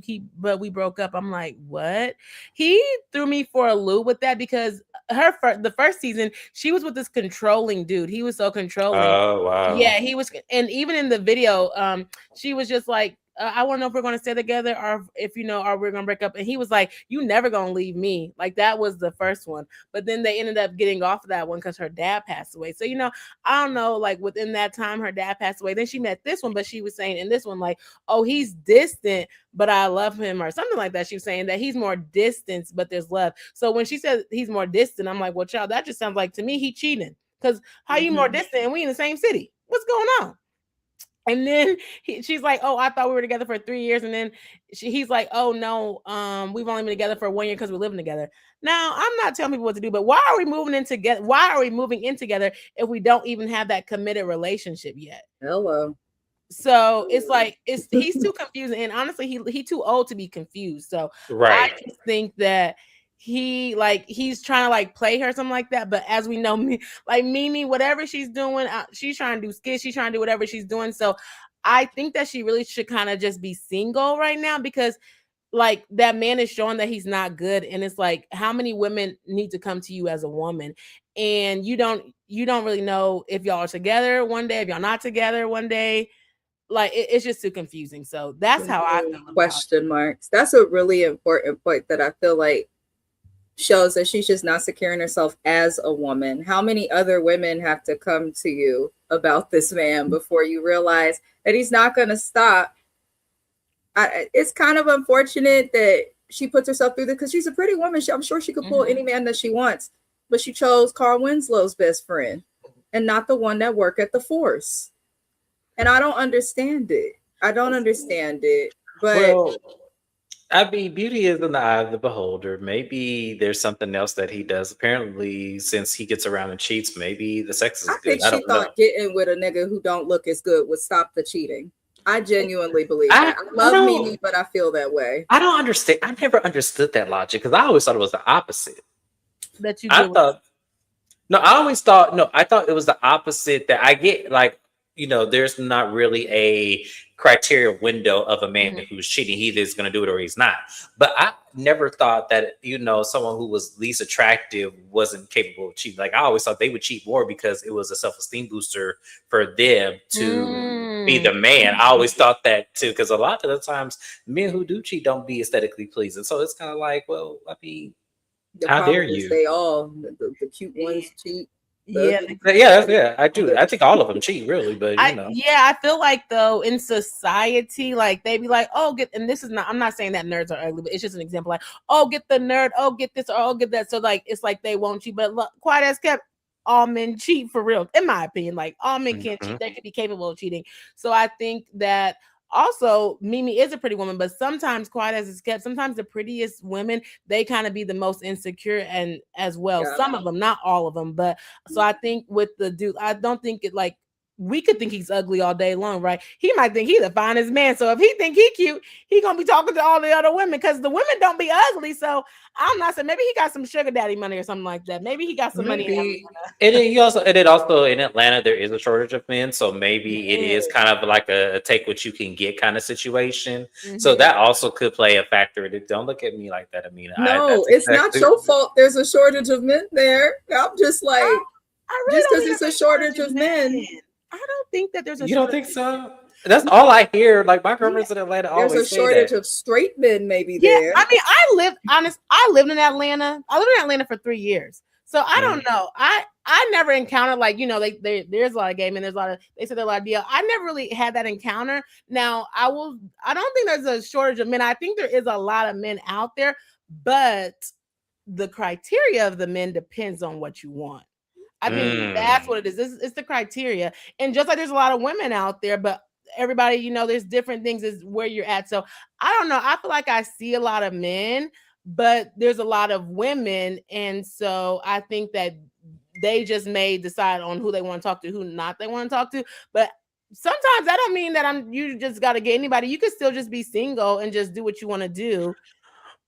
we broke up? I'm like, what? He threw me for a loop with that, because the first season, she was with this controlling dude. He was so controlling. Oh, wow. Yeah, he was. And even in the video, she was just like, I want to know if we're going to stay together or if, or we're going to break up. And he was like, you never going to leave me. Like, that was the first one. But then they ended up getting off of that one because her dad passed away. So, I don't know, like within that time, her dad passed away. Then she met this one, but she was saying in this one, like, oh, he's distant, but I love him, or something like that. She was saying that he's more distant, but there's love. So when she said he's more distant, I'm like, well, child, that just sounds like to me he cheating. Because how you more distant and we in the same city? What's going on? And then she's like, oh, I thought we were together for 3 years. And then he's like, oh, no, we've only been together for 1 year because we're living together. Now, I'm not telling people what to do, but why are we moving in together? Why are we moving in together if we don't even have that committed relationship yet? Hello. So it's like, he's too confusing. And honestly, he's too old to be confused. So right. I just think that he's trying to like play her, something like that. But as we know, Mimi, whatever she's doing, she's trying to do skits, she's trying to do whatever she's doing. So I think that she really should kind of just be single right now, because like that man is showing that he's not good. And it's like, how many women need to come to you as a woman? And you don't really know if y'all are together one day, if y'all not together one day. Like it's just too confusing. So that's how I feel. Question marks. That's a really important point that I feel like shows that she's just not securing herself as a woman. How many other women have to come to you about this man before you realize that he's not going to stop? It's kind of unfortunate that she puts herself through this, because she's a pretty woman. I'm sure she could pull any man that she wants, but she chose Carl Winslow's best friend and not the one that worked at the Force. And I don't understand it. But well, I mean, beauty is in the eye of the beholder. Maybe there's something else that he does. Apparently, since he gets around and cheats, maybe the sex is good. I think she thought getting with a nigga who don't look as good would stop the cheating. I genuinely believe that. I love Mimi, but I feel that way. I don't understand. I never understood that logic, because I always thought it was the opposite. I thought it was the opposite. That I get, like, there's not really a criteria window of a man who's cheating. He either is going to do it or he's not. But I never thought that, someone who was least attractive wasn't capable of cheating. Like, I always thought they would cheat more because it was a self-esteem booster for them to be the man. I always thought that too, because a lot of the times men who do cheat don't be aesthetically pleasing. So it's kind of like, well, I mean, The How dare problem is you? they all the cute ones cheat. Yeah. I do. I think all of them cheat, really, but you know. I feel like though in society, like they be like, oh, and this is not. I'm not saying that nerds are ugly, but it's just an example. Like, oh, get the nerd. Oh, get this. Or oh, get that. So like, it's like they won't cheat. But look, quiet as kept. All men cheat for real, in my opinion. Like all men can't cheat; they could be capable of cheating. So I think that also Mimi is a pretty woman, but sometimes quiet as it's kept, sometimes the prettiest women, they kind of be the most insecure and as well. Yeah. Some of them, not all of them, but so I think with the dude, I don't think it like we could think he's ugly all day long, right? He might think he's the finest man. So if he think he cute, he gonna be talking to all the other women because the women don't be ugly. So I'm not saying maybe he got some sugar daddy money or something like that. Maybe he got some money. And then also in Atlanta there is a shortage of men, so maybe it is kind of like a take what you can get kind of situation. So that also could play a factor. Don't look at me like that, Amina. No, it's not your fault. There's a shortage of men there. I'm just like, just because it's a shortage of men. I don't think that there's a. You don't think so? That's all I hear. Like my girlfriends in Atlanta always say that. There's a shortage of straight men, maybe there. I mean, I lived in Atlanta. I lived in Atlanta for 3 years, so I don't know. I never encountered like there's a lot of gay men. They said there's a lot of deal. I never really had that encounter. Now I don't think there's a shortage of men. I think there is a lot of men out there, but the criteria of the men depends on what you want. I think that's what it is. It's the criteria. And just like there's a lot of women out there, but everybody, there's different things is where you're at. So I don't know. I feel like I see a lot of men, but there's a lot of women. And so I think that they just may decide on who they want to talk to, who not they want to talk to. But sometimes that don't mean that you just got to get anybody. You could still just be single and just do what you want to do.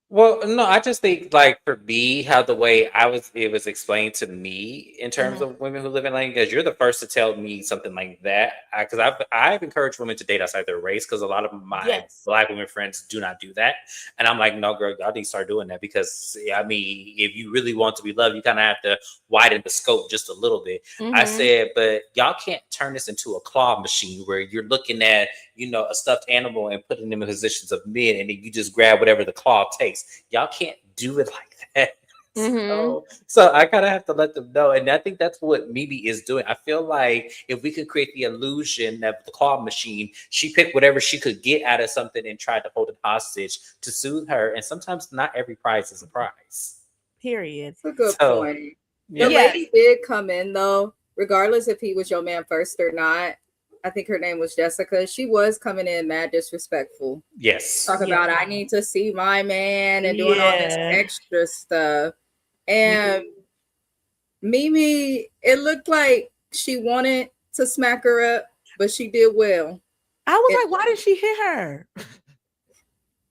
Well, no, I just think like for me, how the way it was explained to me in terms of women who live in Atlanta, because you're the first to tell me something like that. Because I've encouraged women to date outside their race, because a lot of my Black women friends do not do that, and I'm like, no, girl, y'all need to start doing that, because I mean, if you really want to be loved, you kind of have to widen the scope just a little bit. I said, but y'all can't turn this into a claw machine where you're looking at a stuffed animal and putting them in positions of men, and then you just grab whatever the claw takes. Y'all can't do it like that. So I kind of have to let them know. And I think that's what Mimi is doing. I feel like if we could create the illusion of the claw machine, she picked whatever she could get out of something and tried to hold it hostage to soothe her. And sometimes not every prize is a prize. Period. That's a good point. The lady did come in, though, regardless if he was your man first or not. I think her name was Jessica. She was coming in mad disrespectful. Yes. Talk about I need to see my man and doing all this extra stuff. And Mimi, it looked like she wanted to smack her up, but she did well. I was like, why did she hit her?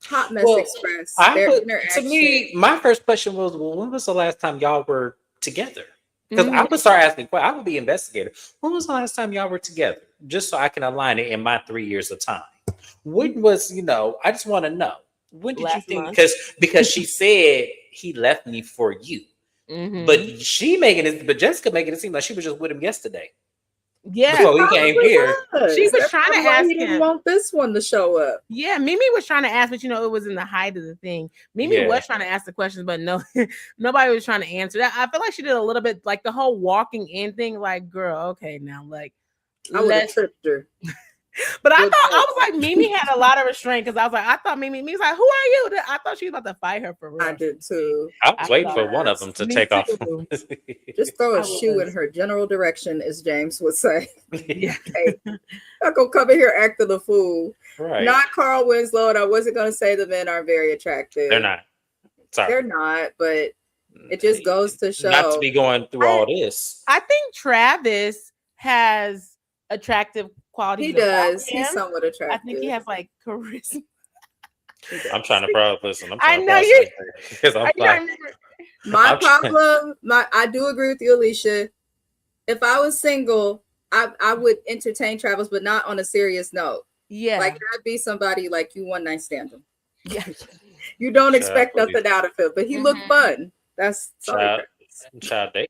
Hot Mess Express. To me, my first question was, well, when was the last time y'all were together? Because I would start asking, I would be investigator. When was the last time y'all were together? Just so I can align it in my 3 years of time. When was, I just want to know. When did you think? Because she said he left me for you. But but Jessica making it seem like she was just with him yesterday. Yeah. Before he came here. She was trying to ask him. He didn't want this one to show up. Yeah, Mimi was trying to ask, but it was in the height of the thing. Mimi was trying to ask the questions, but no, nobody was trying to answer that. I feel like she did a little bit like the whole walking in thing, like, girl, okay, now, like, I would have tripped her. But I was like, Mimi had a lot of restraint, because I was like, I thought Mimi's like, who are you? I thought she was about to fight her for real. I did too. I was waiting for one of them to take off. Just throw a shoe in her general direction, as James would say. Okay. Not gonna come in here acting a fool. Right. Not Carl Winslow, and I wasn't gonna say the men aren't very attractive. They're not. Sorry. They're not, but it just goes to show. Not to be going through all this. I think Travis has attractive qualities. He does. He's somewhat attractive. I think he has like charisma. I'm trying to listen. I know you. Because I'm like, my problem. I do agree with you, Alicia. If I was single, I would entertain Travis, but not on a serious note. Yeah, like that'd be somebody like you one night stand him. Yeah, you don't expect nothing out of him, but he looked fun. That's child, they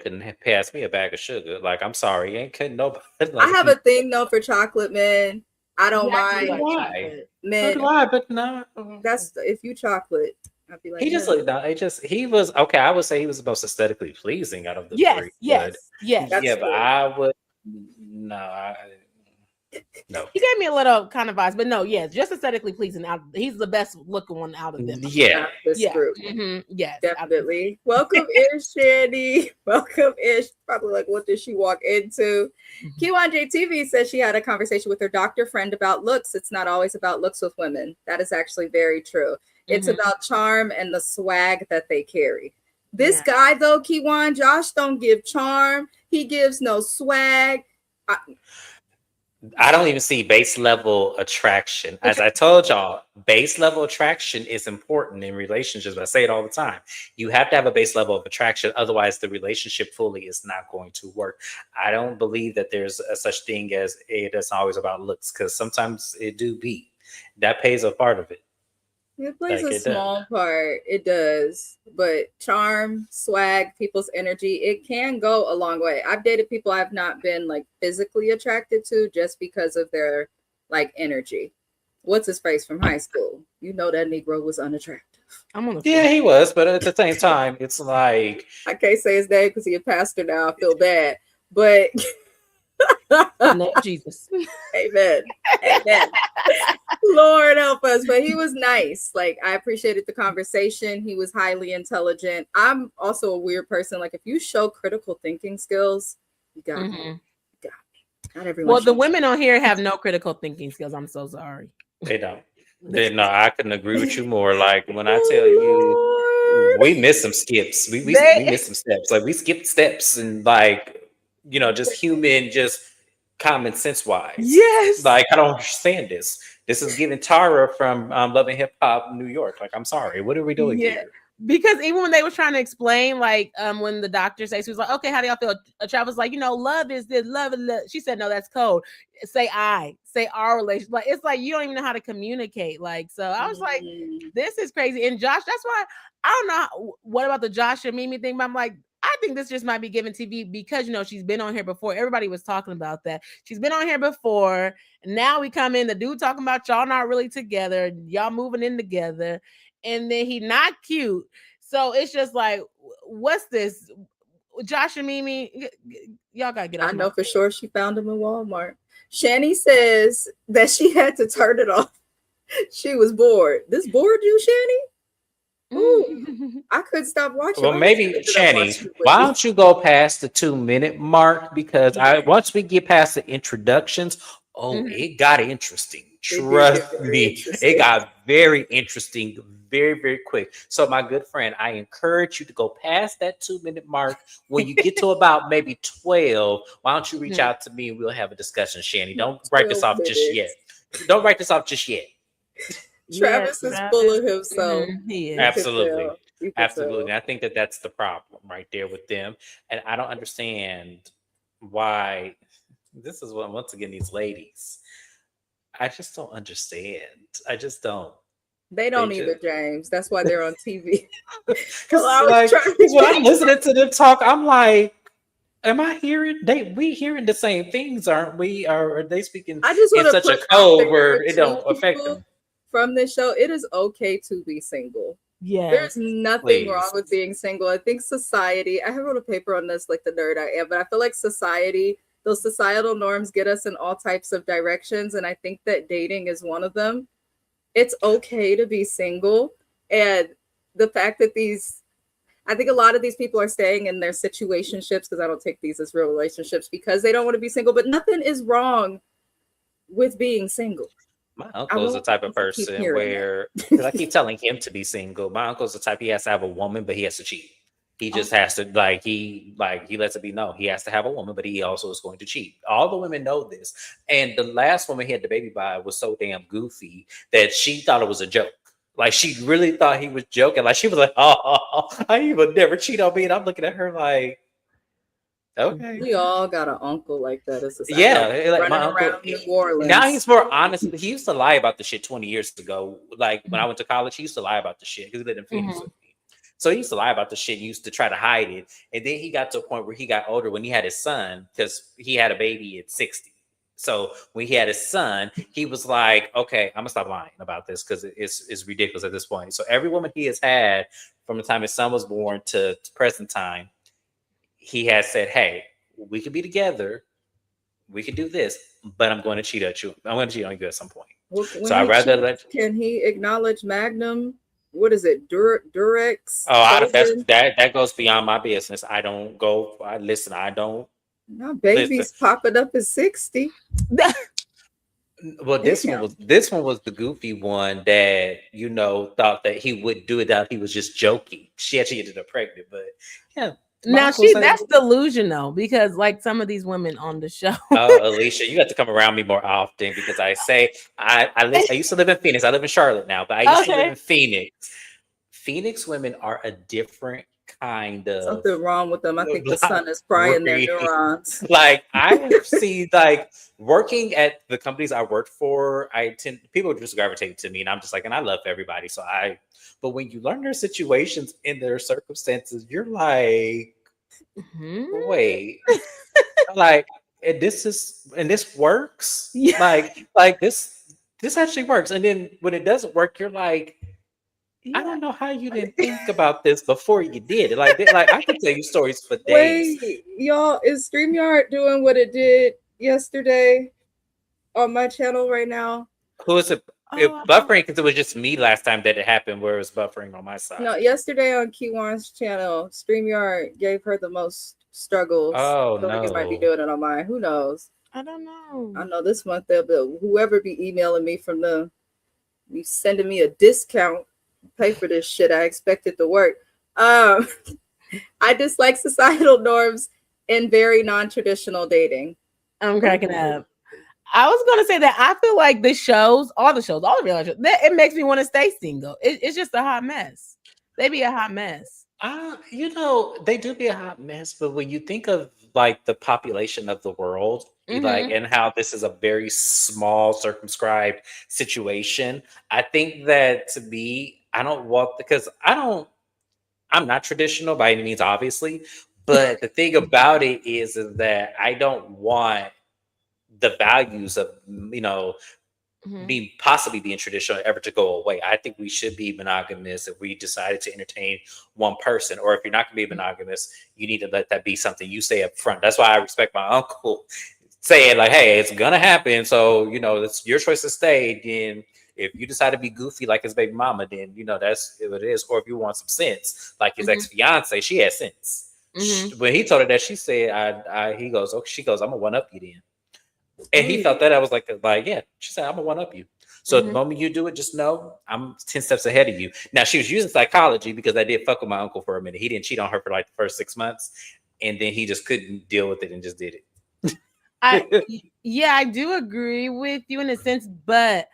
couldn't pass me a bag of sugar. Like, I'm sorry, ain't cutting nobody. Like, I have a thing though for chocolate men. I don't mind why? men. Why? But no, that's if you chocolate. I'd be like, He just looked down. He was okay. I would say he was the most aesthetically pleasing out of the three. Yes. Yeah, That's but true. I would no. He gave me a little kind of vibes, but no, just aesthetically pleasing. He's the best looking one out of them. Yeah, this group. Yes, definitely. Welcome, Ish, Shandy. Welcome, Ish. Probably like, what did she walk into? Keywan J TV says she had a conversation with her doctor friend about looks. It's not always about looks with women. That is actually very true. It's about charm and the swag that they carry. This guy, though, Keywan, Josh don't give charm. He gives no swag. I don't even see base level attraction. As I told y'all, base level attraction is important in relationships. I say it all the time. You have to have a base level of attraction. Otherwise, the relationship fully is not going to work. I don't believe that there's a such thing as it's always about looks, because sometimes it do be. That plays a part of it. It plays a small part. It does. But charm, swag, people's energy, it can go a long way. I've dated people I've not been like physically attracted to just because of their like energy. What's his face from high school? You know that Negro was unattractive. Yeah, he was, but at the same time, it's like I can't say his name because he's a pastor now. I feel bad. But Jesus. Amen. Amen. Lord help us. But he was nice. Like, I appreciated the conversation. He was highly intelligent. I'm also a weird person. Like, if you show critical thinking skills, you got me. Not everyone. Well, the women on here have no critical thinking skills. I'm so sorry. They don't. No, I couldn't agree with you more. Like, when I tell you, we miss some skips. We miss some steps. Like, we skipped steps and like, you know, just human, just common sense wise. Yes. Like, I don't understand this. This is giving Tara from Love and Hip Hop New York. Like, I'm sorry. What are we doing here? Because even when they were trying to explain, like, when the doctor says, he was like, okay, how do y'all feel? Travis like, you know, love is this, love is love. She said, no, that's code. Say our relationship. Like, it's like, you don't even know how to communicate. Like, so I was like, this is crazy. And Josh, that's why I don't know what about the Josh and Mimi thing, but I'm like, I think this just might be given TV because, you know, she's been on here before. Everybody was talking about that. She's been on here before. Now we come in, the dude talking about y'all not really together. Y'all moving in together. And then he not cute. So it's just like, what's this? Josh and Mimi, y'all gotta get off. I know for sure she found him in Walmart. Shani says that she had to turn it off. She was bored. This bored you, Shani? Ooh, I couldn't stop watching. Well, maybe Shani, why don't you go past the 2-minute mark? Because once we get past the introductions, it got interesting. Trust me, it got very interesting, very, very quick. So, my good friend, I encourage you to go past that 2-minute mark. When you get to about maybe 12, why don't you reach out to me and we'll have a discussion, Shani? Don't write this off just yet. Don't write this off just yet. Travis is full of himself. He is. Absolutely. Absolutely. I think that that's the problem right there with them. And I don't understand why. This is what, once again, these ladies, I just don't understand. I just don't. They don't either, James. That's why they're on TV. When I'm listening to them talk, I'm like, am I hearing? We hearing the same things, aren't we? Or are they speaking in such a code where it don't affect them? From this show, it is okay to be single. Yeah, there's nothing wrong with being single. I think society, I wrote a paper on this, like the nerd I am, but I feel like society, those societal norms get us in all types of directions. And I think that dating is one of them. It's okay to be single. And the fact that I think a lot of these people are staying in their situationships, because I don't take these as real relationships, because they don't want to be single, but nothing is wrong with being single. My uncle is the type of person where, because I keep telling him to be single. My uncle's the type, he has to have a woman, but he has to cheat. He just has to, he lets it be known. He has to have a woman, but he also is going to cheat. All the women know this. And the last woman he had the baby by was so damn goofy that she thought it was a joke. Like, she really thought he was joking. Like, she was like, oh, he would never cheat on me. And I'm looking at her like, okay. We all got an uncle like that. Like my uncle, New Orleans. Now he's more honest. He used to lie about the shit 20 years ago. Like, when I went to college, he used to lie about the shit because he lived in Phoenix with me. So he used to lie about the shit. He used to try to hide it. And then he got to a point where he got older when he had his son, because he had a baby at 60. So when he had his son, he was like, okay, I'm gonna stop lying about this because it's ridiculous at this point. So every woman he has had from the time his son was born to present time, he has said, hey, we could be together, we could do this, but I'm going to cheat at you. I'm going to cheat on you at some point. Well, So I'd rather let. Can he acknowledge Magnum? What is it? Durex? Oh, that goes beyond my business. I don't go. Listen. I don't. No, baby's popping up at 60. Well, this one was the goofy one that thought that he would do it, that he was just joking. She actually ended up pregnant, but yeah. Now that's delusional because like some of these women on the show. Oh, Alicia, you have to come around me more often because I used to live in Phoenix. I live in Charlotte now, but I used to live in Phoenix. Phoenix women are a different kind of something wrong with them. I think the sun is frying their neurons. Like I see, like working at the companies I worked for, people just gravitate to me, and I'm just like, and I love everybody. But when you learn their situations and their circumstances, you're like, wait, like this works, like this actually works, and then when it doesn't work, you're like. I don't know how you didn't think about this before you did it. Like I could tell you stories for days. Wait, y'all, is StreamYard doing what it did yesterday on my channel right now? Who is it? Buffering because it was just me last time that it happened where it was buffering on my side. No, yesterday on Keywan's channel, StreamYard gave her the most struggles. Oh, no. Like it might be doing it on mine. Who knows? I don't know. I know this month whoever be emailing me from them, be sending me a discount. Pay for this shit. I expect it to work. I dislike societal norms in very non-traditional dating. I'm cracking up. I was gonna say that I feel like all the reality shows, it makes me want to stay single. It's just a hot mess. They be a hot mess. They do be a hot mess, but when you think of like the population of the world, like, and how this is a very small, circumscribed situation, I think that to me, I'm not traditional by any means, obviously, but the thing about it is that I don't want the values of, possibly being traditional ever to go away. I think we should be monogamous if we decided to entertain one person, or if you're not going to be monogamous, you need to let that be something you say up front. That's why I respect my uncle saying like, hey, it's going to happen. So, it's your choice to stay. Then if you decide to be goofy like his baby mama, then, that's what it is. Or if you want some sense, like his ex-fiance, she had sense. When he told her that, she said, she goes, I'm going to one up you then. And he felt that. I was like, yeah. She said, I'm going to one up you. So the moment you do it, just know I'm 10 steps ahead of you. Now, she was using psychology because I did fuck with my uncle for a minute. He didn't cheat on her for like the first 6 months. And then he just couldn't deal with it and just did it. I do agree with you in a sense, but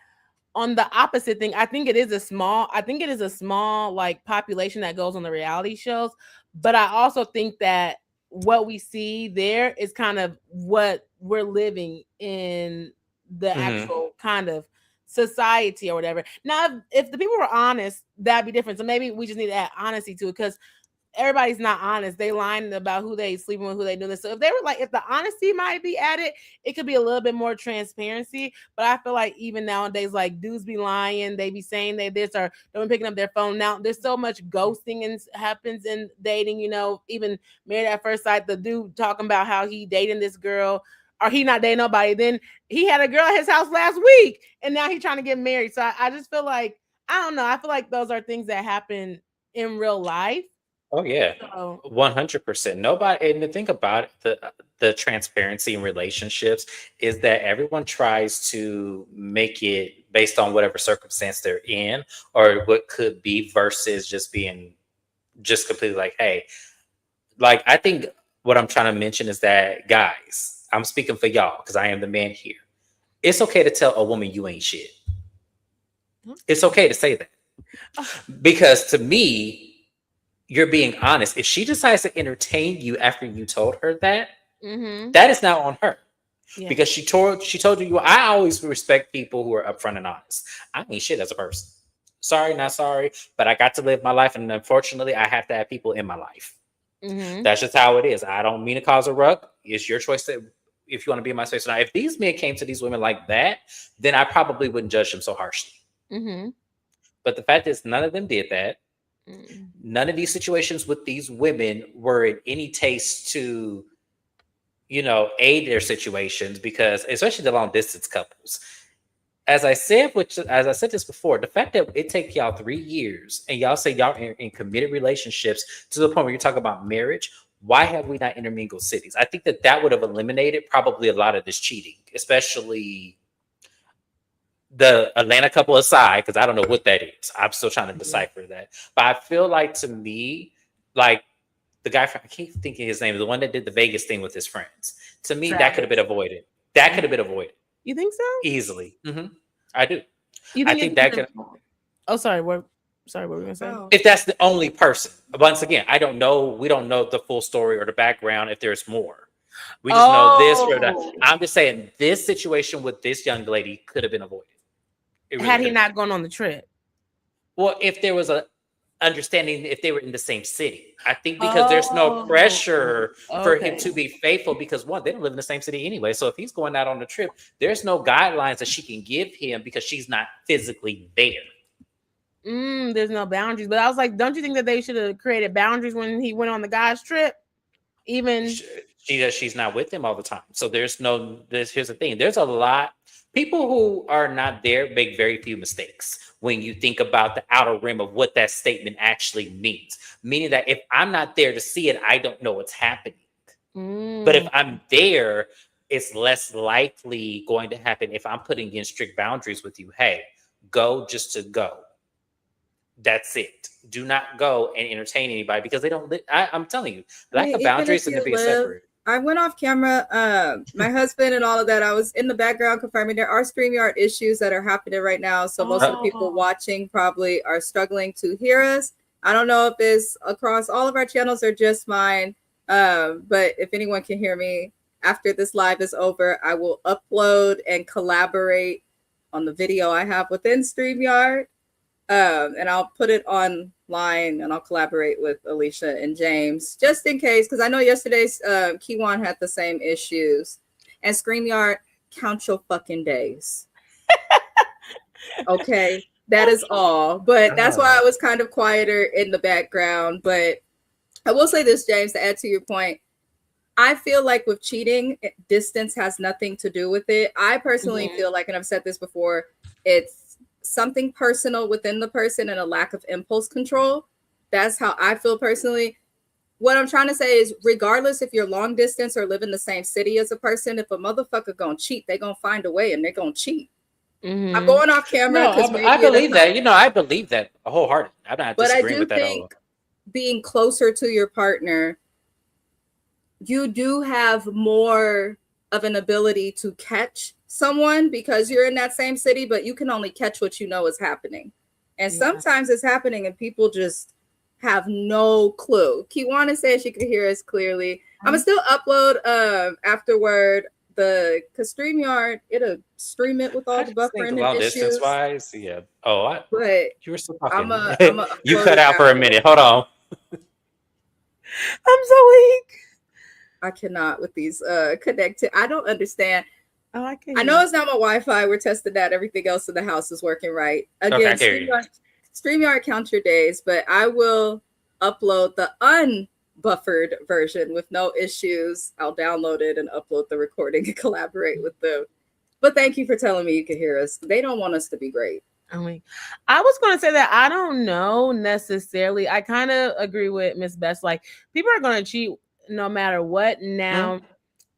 on the opposite thing, I think it is a small like population that goes on the reality shows, but I also think that what we see there is kind of what we're living in the actual kind of society or whatever. Now, if the people were honest, that'd be different. So maybe we just need to add honesty to it, because everybody's not honest. They lying about who they sleeping with, who they doing this. So if they were like, if the honesty might be added, it could be a little bit more transparency. But I feel like even nowadays, like dudes be lying, they be saying they this or don't be picking up their phone. Now there's so much ghosting and happens in dating. Even Married at First Sight, the dude talking about how he dating this girl, or he not dating nobody. Then he had a girl at his house last week, and now he's trying to get married. So I just feel like, I don't know. I feel like those are things that happen in real life. Oh yeah, 100%. Nobody, and the thing about it, the transparency in relationships is that everyone tries to make it based on whatever circumstance they're in or what could be, versus just being just completely like, hey, like I think what I'm trying to mention is that, guys, I'm speaking for y'all because I am the man here. It's okay to tell a woman you ain't shit. It's okay to say that, because to me, you're being honest. If she decides to entertain you after you told her that, that is now on her. Yeah. Because she told you. I always respect people who are upfront and honest. I ain't shit as a person. Sorry, not sorry, but I got to live my life, and unfortunately, I have to have people in my life. That's just how it is. I don't mean to cause a ruck. It's your choice to if you want to be in my space or not. If these men came to these women like that, then I probably wouldn't judge them so harshly. But the fact is, none of them did that. None of these situations with these women were in any taste to, aid their situations, because especially the long distance couples. As I said this before, the fact that it takes y'all 3 years and y'all say y'all are in committed relationships to the point where you talk about marriage, why have we not intermingled cities? I think that would have eliminated probably a lot of this cheating, especially the Atlanta couple aside, because I don't know what that is. I'm still trying to decipher that. But I feel like, to me, like the guy, I keep thinking his name, the one that did the Vegas thing with his friends. To me, that could have been avoided. That could have been avoided. You think so? Easily. I do. I think that could. Oh, sorry. What were we gonna say? If that's the only person, once again, I don't know. We don't know the full story or the background. If there's more, we just know this or that. I'm just saying this situation with this young lady could have been avoided. Really had he not gone on the trip. Well, if there was a understanding, if they were in the same city, I think because there's no pressure for him to be faithful, because one, they don't live in the same city anyway. So if he's going out on the trip, there's no guidelines that she can give him because she's not physically there. There's no boundaries. But I was like, don't you think that they should have created boundaries when he went on the guy's trip? Even she's not with him all the time. So here's the thing. There's a lot. People who are not there make very few mistakes when you think about the outer rim of what that statement actually means. Meaning that if I'm not there to see it, I don't know what's happening. But if I'm there, it's less likely going to happen if I'm putting in strict boundaries with you. Hey, go just to go. That's it. Do not go and entertain anybody, because they don't live. I'm telling you, lack of boundaries and being separate. I went off camera, my husband and all of that. I was in the background confirming there are StreamYard issues that are happening right now. So most of the people watching probably are struggling to hear us. I don't know if it's across all of our channels or just mine. But if anyone can hear me after this live is over, I will upload and collaborate on the video I have within StreamYard. And I'll put it online and I'll collaborate with Alicia and James just in case, because I know yesterday's Keywan had the same issues. And StreamYard, count your fucking days. Okay, that is all. But that's why I was kind of quieter in the background. But I will say this, James, to add to your point. I feel like with cheating, distance has nothing to do with it. I personally feel like, and I've said this before, it's something personal within the person and a lack of impulse control. That's how I feel personally. What I'm trying to say is, regardless if you're long distance or live in the same city as a person, if a motherfucker gonna cheat, they gonna find a way and they're gonna cheat. I'm going off camera. No, I believe that. I believe that wholeheartedly. I'm not disagreeing with that. But I do think being closer to your partner, you do have more of an ability to catch someone because you're in that same city, but you can only catch what you know is happening. And sometimes it's happening and people just have no clue. Keywan said she could hear us clearly. I'm gonna still upload afterward because StreamYard, it'll stream it with all the buffering and issues. Distance wise, yeah. But you were still talking. You cut out for a minute. Hold on. I'm so weak. I cannot with these connected. I don't understand. Oh, I can. I know it's not my Wi-Fi. We're testing that. Everything else in the house is working right. Again, StreamYard count your days, but I will upload the unbuffered version with no issues. I'll download it and upload the recording and collaborate with them. But thank you for telling me you can hear us. They don't want us to be great. I was going to say that I don't know necessarily. I kind of agree with Miss Best. Like, people are going to cheat no matter what now.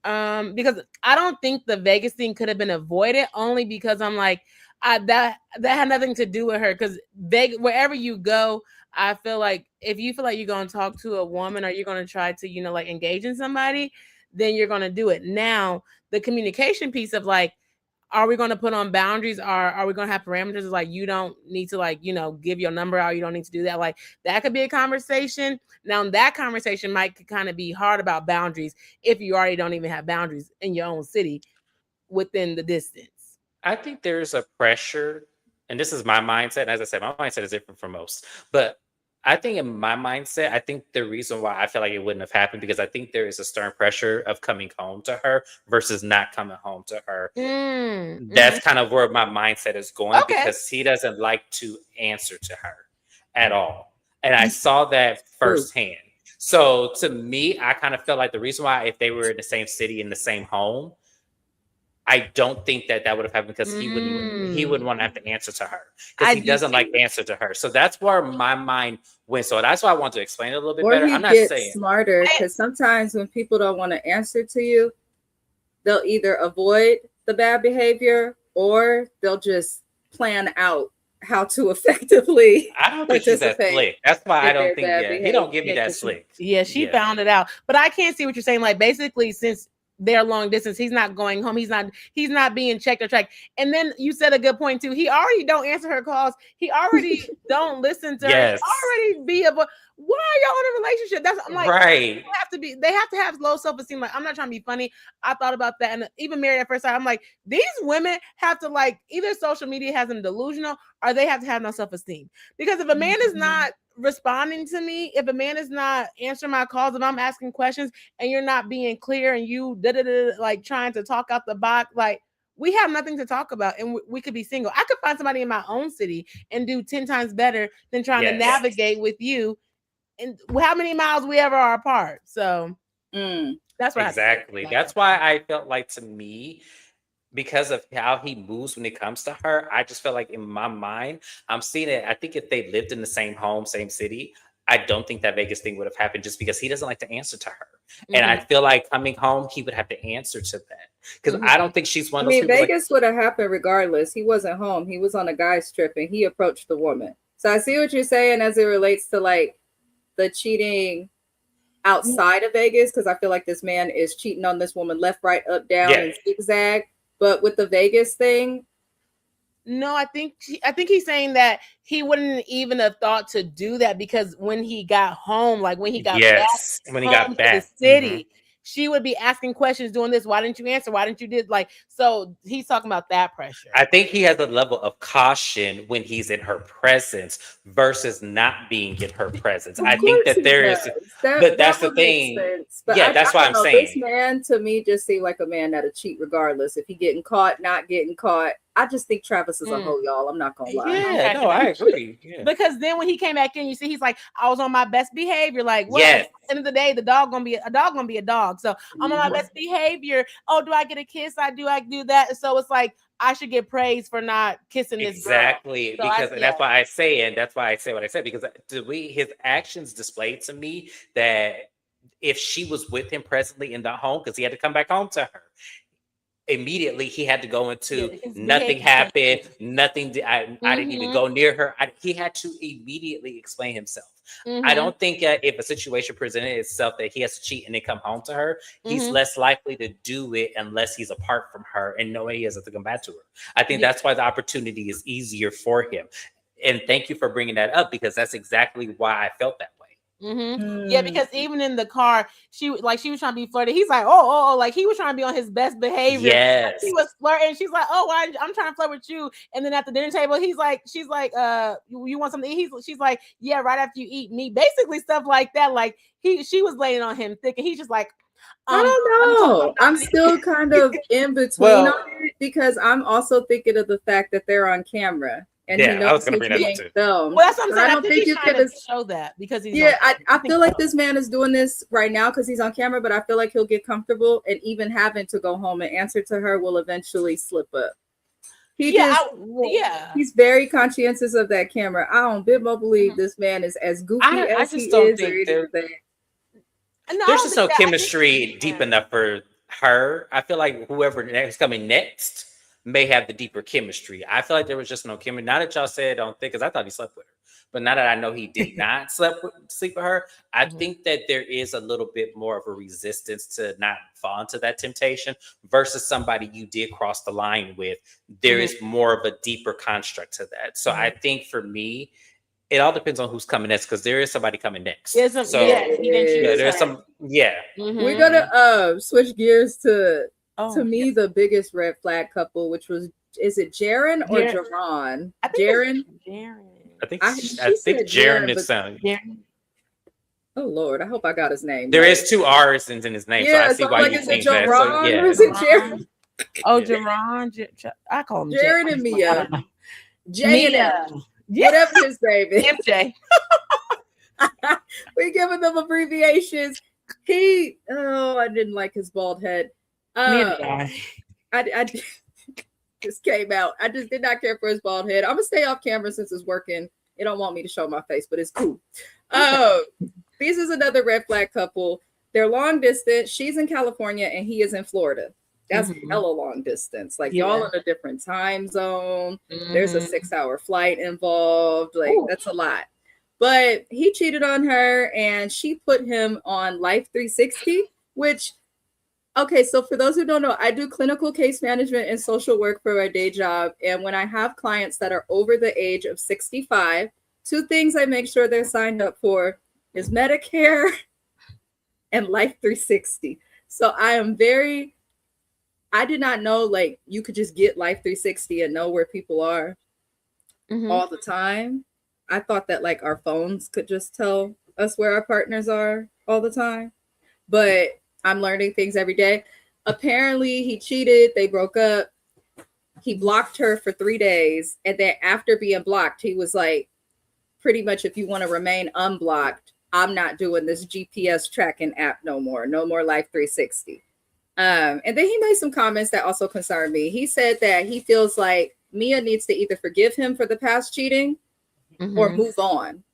Because I don't think the Vegas thing could have been avoided, only because I'm like, that had nothing to do with her. Because wherever you go, I feel like if you feel like you're going to talk to a woman or you're going to try to, like engage in somebody, then you're going to do it. Now, the communication piece of like, are we going to put on boundaries? Are we going to have parameters? Like, you don't need to give your number out. You don't need to do that. Like, that could be a conversation. Now, that conversation might kind of be hard about boundaries if you already don't even have boundaries in your own city within the distance. I think there's a pressure, and this is my mindset. And as I said, my mindset is different from most, but I think in my mindset, I think the reason why I feel like it wouldn't have happened because I think there is a stern pressure of coming home to her versus not coming home to her. That's kind of where my mindset is going because he doesn't like to answer to her at all. And I saw that firsthand. So to me, I kind of felt like the reason why if they were in the same city, in the same home, I don't think that would have happened because he wouldn't want to have to answer to her because he doesn't like to answer to her. So that's where my mind went. So that's why I want to explain it a little bit better. I'm not saying smarter because sometimes when people don't want to answer to you, they'll either avoid the bad behavior or they'll just plan out how to effectively. I don't think he's that slick. That's why I don't think he don't give me that slick. Yeah, she found it out. But I can't see what you're saying. Like basically, since they're long distance, he's not going home. He's not being checked or tracked. And then you said a good point too. He already don't answer her calls. He already don't listen to her. He already why are y'all in a relationship? That's I'm like, right. They have to have low self-esteem. Like, I'm not trying to be funny. I thought about that. And even Married at First Sight, I'm like, these women have to like either social media has them delusional or they have to have no self-esteem. Because if a man is not responding to me, if a man is not answering my calls, if I'm asking questions and you're not being clear and you like trying to talk out the box, like we have nothing to talk about and we could be single. I could find somebody in my own city and do 10 times better than trying to navigate with you. And how many miles we ever are apart. So that's what exactly. That's why I felt like to me, because of how he moves when it comes to her, I just felt like in my mind, I'm seeing it. I think if they lived in the same home, same city, I don't think that Vegas thing would have happened just because he doesn't like to answer to her. And I feel like coming home, he would have to answer to that. Because I don't think she's one of those people. Vegas would have happened regardless. He wasn't home. He was on a guy's trip and he approached the woman. So I see what you're saying as it relates to like the cheating outside of Vegas, because I feel like this man is cheating on this woman left, right, up, down, and zigzag. But with the Vegas thing, no, I think he's saying that he wouldn't even have thought to do that because when he got home, like when he got back to the city, she would be asking questions doing this. Why didn't you answer? Why didn't you did like, so he's talking about that pressure. I think he has a level of caution when he's in her presence versus not being in her presence. I think that there is, but that's the thing. But that's why I'm saying. This man to me just seemed like a man that'll cheat regardless. If he getting caught, not getting caught. I just think Travis is a hoe, y'all. I'm not gonna lie. Yeah, no, I agree. Yeah. Because then when he came back in, you see, he's like, I was on my best behavior. Like, well, at the end of the day, the dog gonna be a dog. So I'm on my best behavior. Oh, do I get a kiss? I do that. So it's like I should get praise for not kissing this girl. Exactly. So because that's why I say, and that's why I say what I said, because his actions displayed to me that if she was with him presently in the home, because he had to come back home to her. Immediately he had to go into nothing happened, nothing. I didn't even go near her. He had to immediately explain himself. I don't think if a situation presented itself that he has to cheat and then come home to her, he's less likely to do it unless he's apart from her and knowing he has to come back to her. I think that's why the opportunity is easier for him. And thank you for bringing that up because that's exactly why I felt that way. Yeah, because even in the car, she was trying to be flirty. He's like, oh, like he was trying to be on his best behavior. Yes, he was flirting. She's like, oh, I'm trying to flirt with you. And then at the dinner table, she's like, you want something to eat? She's like, yeah, right after you eat meat. Basically, stuff like that. Like she was laying on him thick, and he's just like, I don't know. I'm still kind of in between on it because I'm also thinking of the fact that they're on camera. And he knows I was going to bring that up too. Well, that's what I'm saying. I don't think you could show that because he's I feel like this man is doing this right now because he's on camera, but I feel like he'll get comfortable and even having to go home and answer to her will eventually slip up. He's very conscientious of that camera. I don't believe this man is as goofy as he is. There's just no chemistry deep enough for her. I feel like whoever is coming next may have the deeper chemistry. I feel like there was just no chemistry. Now that y'all said don't think, because I thought he slept with her. But now that I know he did not sleep with her, I think that there is a little bit more of a resistance to not fall into that temptation versus somebody you did cross the line with. There is more of a deeper construct to that. So I think for me, it all depends on who's coming next because there is somebody coming next. We're gonna switch gears to me, the biggest red flag couple, which was, is it Jaren or Jaron? Jaren. I think Jaron is son. Oh Lord, I hope I got his name. There is 2 R's in his name, so I see why you think that. So, yeah. Is it Jaron? Oh, Jaron. I call him Jaron and Mia. Jay and M. Whatever his name is. MJ. We're giving them abbreviations. I didn't like his bald head. I just came out. I just did not care for his bald head. I'm gonna stay off camera since it's working. They don't want me to show my face, but it's cool. This is another red flag couple. They're long distance. She's in California and he is in Florida. That's hella long distance. Like y'all in a different time zone. There's a 6-hour flight involved. Like that's a lot. But he cheated on her and she put him on Life 360, which, okay, so for those who don't know, I do clinical case management and social work for my day job. And when I have clients that are over the age of 65, 2 things I make sure they're signed up for is Medicare and Life 360. So I did not know like you could just get Life 360 and know where people are all the time. I thought that like our phones could just tell us where our partners are all the time. But I'm learning things every day. Apparently he cheated. They broke up. He blocked her for 3 days. And then after being blocked, he was like, pretty much if you want to remain unblocked, I'm not doing this GPS tracking app no more. No more Life 360. And then he made some comments that also concerned me. He said that he feels like Mia needs to either forgive him for the past cheating or move on.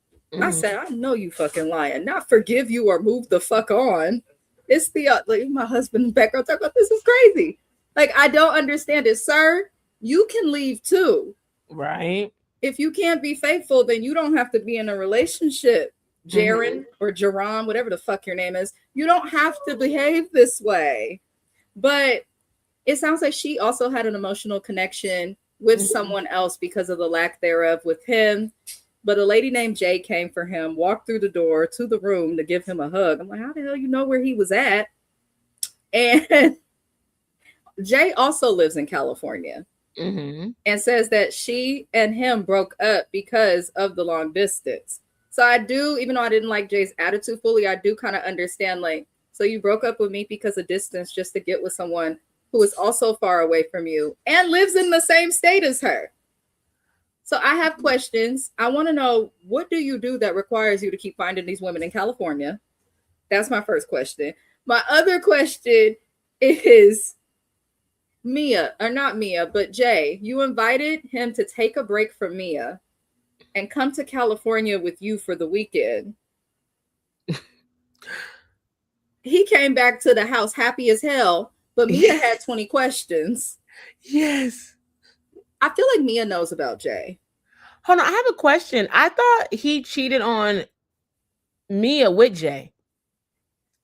I said, I know you fucking lying. Not forgive you or move the fuck on. It's the like my husband and background talk about this is crazy. Like I don't understand it, sir. You can leave too, right? If you can't be faithful, then you don't have to be in a relationship. Jaron or Jerron, whatever the fuck your name is, you don't have to behave this way. But it sounds like she also had an emotional connection with someone else because of the lack thereof with him. But a lady named Jay came for him, walked through the door to the room to give him a hug. I'm like, how the hell you know where he was at? And Jay also lives in California and says that she and him broke up because of the long distance. So I do, even though I didn't like Jay's attitude fully, I do kind of understand, like, so you broke up with me because of distance just to get with someone who is also far away from you and lives in the same state as her. So I have questions. I want to know, what do you do that requires you to keep finding these women in California? That's my first question. My other question is, Mia, or not Mia, but Jay, you invited him to take a break from Mia and come to California with you for the weekend. He came back to the house happy as hell, but Mia had 20 questions. Yes. I feel like Mia knows about Jay. Hold on, I have a question. I thought he cheated on Mia with Jay.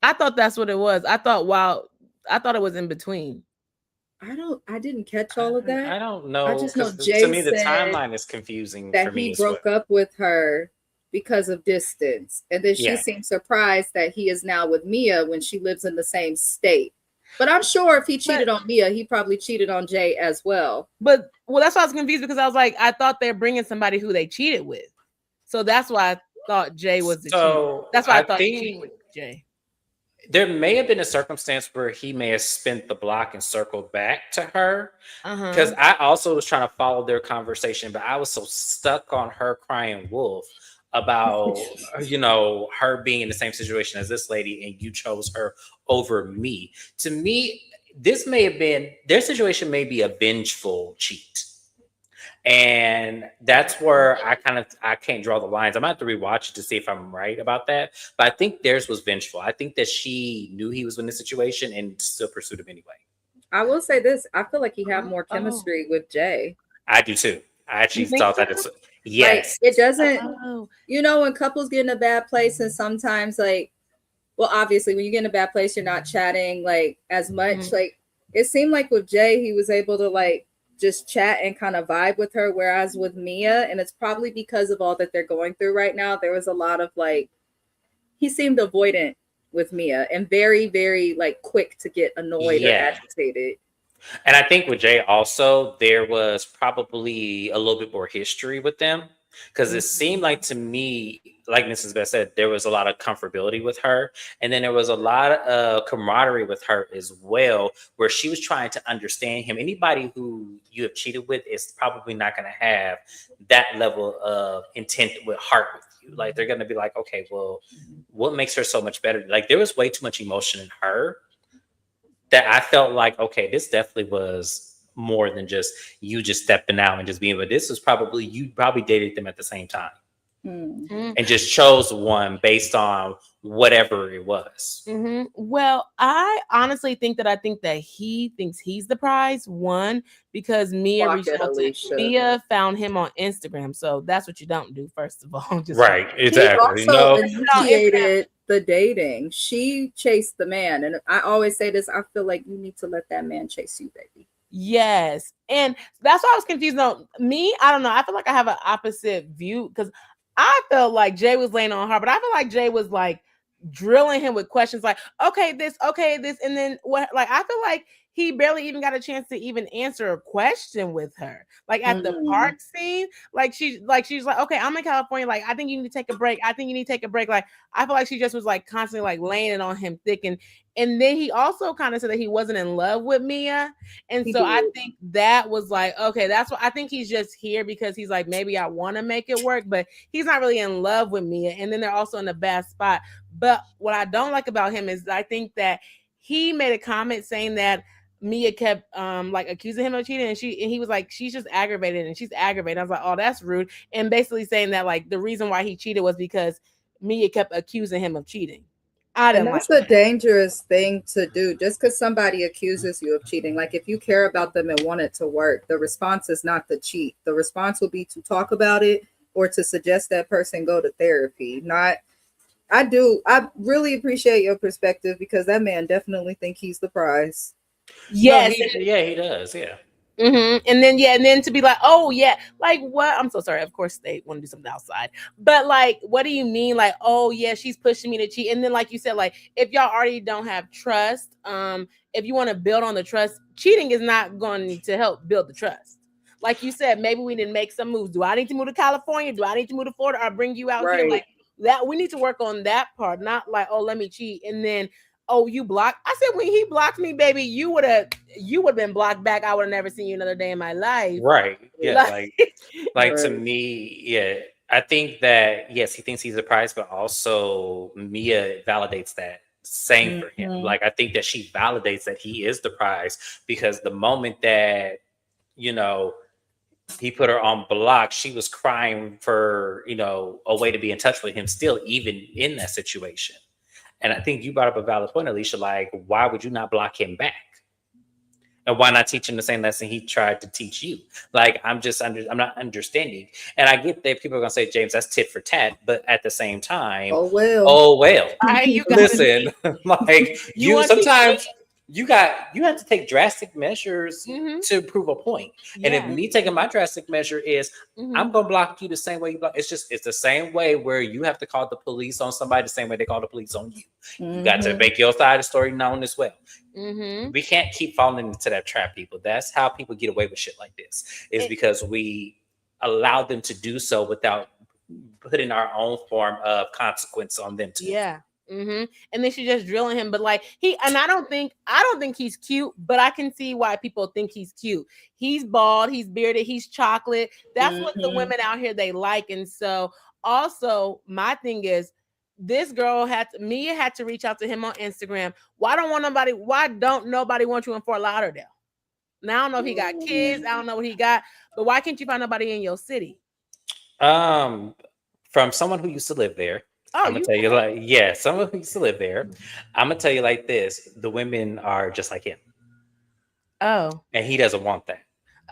I thought that's what it was. I thought it was in between. I didn't catch all of that. I don't know. I just know Jay to me the timeline is confusing. That he broke up with her because of distance. And then she seemed surprised that he is now with Mia when she lives in the same state. But I'm sure if he cheated on Mia, he probably cheated on Jay as well. But that's why I was confused, because I was like, I thought they're bringing somebody who they cheated with. So that's why I thought Jay was the cheater. That's why I thought he cheated with Jay. There may have been a circumstance where he may have spent the block and circled back to her. Because I also was trying to follow their conversation, but I was so stuck on her crying wolf about, her being in the same situation as this lady, and you chose her over me. To me, this may have been, their situation may be a vengeful cheat. And that's where I can't draw the lines. I'm gonna have to rewatch it to see if I'm right about that. But I think theirs was vengeful. I think that she knew he was in this situation and still pursued him anyway. I will say this. I feel like he had more chemistry with Jay. I do too. I actually thought that it's yes. Like, it doesn't, when couples get in a bad place, and sometimes obviously when you get in a bad place, you're not chatting like as much. Like it seemed like with Jay, he was able to just chat and kind of vibe with her. Whereas with Mia, and it's probably because of all that they're going through right now, there was a lot of he seemed avoidant with Mia and very, very quick to get annoyed or agitated. And I think with Jay also, there was probably a little bit more history with them. Because it seemed like to me, like Mrs. Beth said, there was a lot of comfortability with her. And then there was a lot of camaraderie with her as well, where she was trying to understand him. Anybody who you have cheated with is probably not going to have that level of intent with heart with you. Like, they're going to be like, okay, well, what makes her so much better? Like, there was way too much emotion in her that I felt like, okay, this definitely was more than just you just stepping out and just being, but this was probably, you probably dated them at the same time and just chose one based on whatever it was. Well, I honestly think that he thinks he's the prize one, because Mia reached out to Mia, found him on Instagram. So that's what you don't do, first of all. Just right, exactly. He also initiated the dating. She chased the man, and I always say this, I feel like you need to let that man chase you, baby. Yes. And that's why I was confused. No, me, I don't know. I feel like I have an opposite view, because I felt like Jay was laying on her, but I feel like Jay was like drilling him with questions like, okay, this, and then what? Like, I feel like he barely even got a chance to even answer a question with her. Like at the park scene, she's like, okay, I'm in California. Like, I think you need to take a break. Like, I feel like she just was like constantly like laying it on him thick. And then he also kind of said that he wasn't in love with Mia. And so I think that was like, okay, that's what I think he's just here because he's like, maybe I want to make it work, but he's not really in love with Mia. And then they're also in a bad spot. But what I don't like about him is I think that he made a comment saying that Mia kept like accusing him of cheating, and he was like, she's just aggravated and she's aggravated. I was like, oh, that's rude. And basically saying that like the reason why he cheated was because Mia kept accusing him of cheating. And that's a dangerous thing to do. Just because somebody accuses you of cheating, like if you care about them and want it to work, the response is not to cheat. The response will be to talk about it or to suggest that person go to therapy. I really appreciate your perspective, because that man definitely think he's the prize. Yes. No, he does. Yeah. And then to be like, oh yeah, like what? I'm so sorry. Of course they want to do something outside, but like, what do you mean? Like, oh yeah, she's pushing me to cheat. And then like you said, like if y'all already don't have trust, if you want to build on the trust, cheating is not going to help build the trust. Like you said, maybe we didn't make some moves. Do I need to move to California? Do I need to move to Florida? Or bring you out here? Like that, we need to work on that part. Not like, oh, let me cheat and then, oh, you blocked. I said, when he blocked me, baby, you would have been blocked back. I would have never seen you another day in my life. Right. Yeah. Like to me, yeah. I think that yes, he thinks he's a prize, but also Mia validates that. Same for him. Like I think that she validates that he is the prize, because the moment that, you know, he put her on block, she was crying for, you know, a way to be in touch with him still, even in that situation. And I think you brought up a valid point, Alicia. Like, why would you not block him back? And why not teach him the same lesson he tried to teach you? Like, I'm not understanding. And I get that people are gonna say, James, that's tit for tat. But at the same time, oh well. Listen, like you sometimes you have to take drastic measures to prove a point. And if me taking my drastic measure is I'm gonna block you the same way you block, it's the same way where you have to call the police on somebody the same way they call the police on you. You got to make your side of the story known as well. We can't keep falling into that trap, people. That's how people get away with shit like this, is because we allow them to do so without putting our own form of consequence on them too. And then she's just drilling him, but like I don't think he's cute, but I can see why people think he's cute. He's bald, he's bearded, he's chocolate. That's what the women out here they like. And so also my thing is, this girl Mia had to reach out to him on Instagram. Why don't nobody want you in Fort Lauderdale? Now I don't know if he got kids, I don't know what he got, but why can't you find nobody in your city? From someone who used to live there. I'm gonna tell you like, yeah, someone who used to live there. I'm gonna tell you like this: the women are just like him. Oh, and he doesn't want that.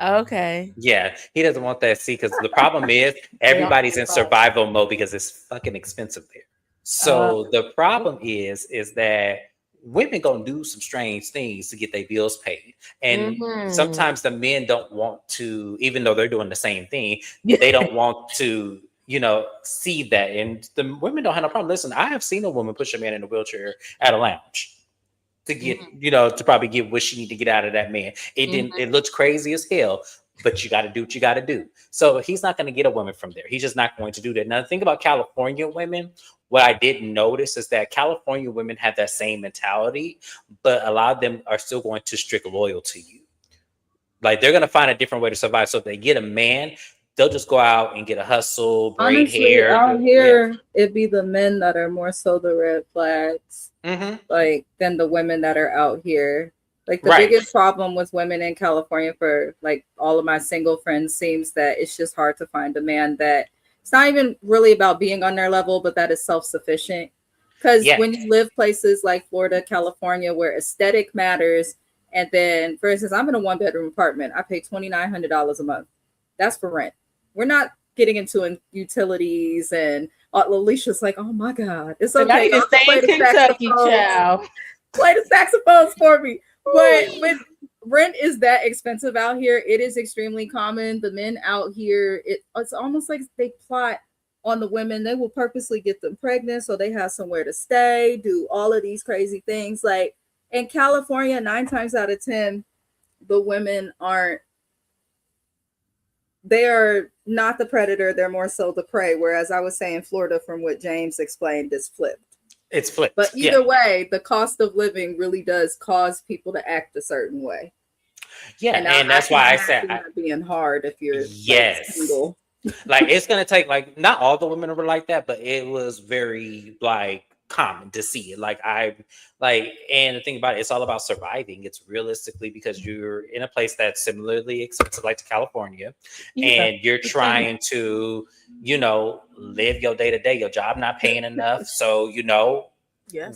Okay. Yeah, he doesn't want that. See, because the problem is everybody's in survival mode because it's fucking expensive there. So the problem is that women gonna do some strange things to get their bills paid, and sometimes the men don't want to, even though they're doing the same thing, they don't want to. You know, see that, and the women don't have no problem. Listen, I have seen a woman push a man in a wheelchair at a lounge to get, you know, to probably get what she need to get out of that man. It didn't. It looked crazy as hell, but you got to do what you got to do. So he's not going to get a woman from there. He's just not going to do that. Now, the thing about California women, what I didn't notice is that California women have that same mentality, but a lot of them are still going to strict loyal to you. Like, they're going to find a different way to survive. So if they get a man, they'll just go out and get a hustle, braid hair. Out here, it'd be the men that are more so the red flags, like, than the women that are out here. Like, the biggest problem with women in California for, like, all of my single friends seems that it's just hard to find a man that it's not even really about being on their level, but that is self-sufficient. Because when you live places like Florida, California, where aesthetic matters, and then, for instance, I'm in a 1-bedroom apartment. I pay $2,900 a month. That's for rent. We're not getting into utilities, and Alicia's like, oh my God, it's okay. Y'all stay in Kentucky, child. Play the saxophones for me. But when rent is that expensive out here, it is extremely common. The men out here, it's almost like they plot on the women. They will purposely get them pregnant so they have somewhere to stay, do all of these crazy things. Like, in California, 9 times out of 10, the women they are not the predator, they're more so the prey. Whereas I was saying Florida, from what James explained, is flipped. It's flipped. But either way, the cost of living really does cause people to act a certain way. Yeah, and that's why I said being hard if you're single. Like, it's gonna take, like, not all the women were like that, but it was very, like, common to see it. And the thing about it, it's all about surviving. It's realistically because you're in a place that's similarly expensive, like to California, and you're trying to, live your day to day. Your job not paying enough, so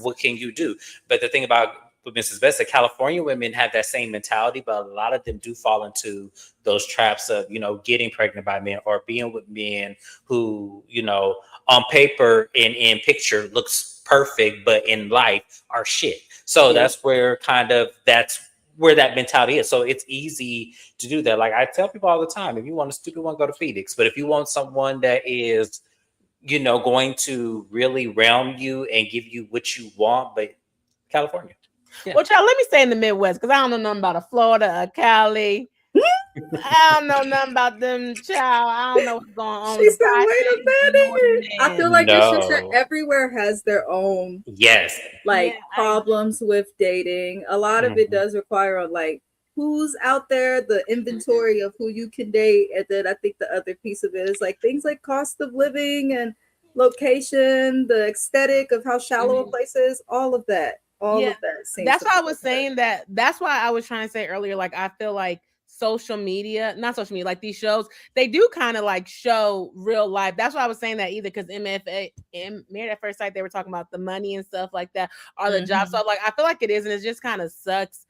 what can you do? But the thing about Mrs. Best, California women have that same mentality, but a lot of them do fall into those traps of getting pregnant by men or being with men who on paper and in picture looks perfect, but in life are shit. So that's where that mentality is. So it's easy to do that. Like, I tell people all the time, if you want a stupid one, go to Phoenix. But if you want someone that is, going to really realm you and give you what you want, but California. Yeah. Well, child, let me stay in the Midwest, because I don't know nothing about a Florida, a Cali. I don't know nothing about them, child. I don't know what's going on. She said, wait a minute. I feel like it's just that everywhere has their own problems with dating. A lot of it does require who's out there, the inventory of who you can date. And then I think the other piece of it is things like cost of living and location, the aesthetic of how shallow a place is, all of that. All of that. That's why I was saying that. That's why I was trying to say earlier, I feel like not social media, like these shows, they do kind of show real life. That's why I was saying that either because Married at First Sight, they were talking about the money and stuff like that, or the job. So I feel like it is, and it just kind of sucks.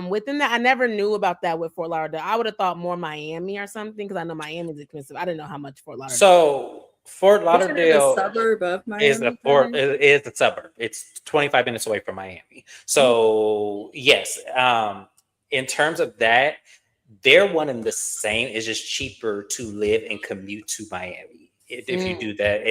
Within that, I never knew about that with Fort Lauderdale. I would have thought more Miami or something, because I know Miami's expensive. I didn't know how much Fort Lauderdale. So Fort Lauderdale is a suburb of Miami. It is a suburb. It's 25 minutes away from Miami. So yes, in terms of that, they're one and the same. It's just cheaper to live and commute to Miami. If you do that,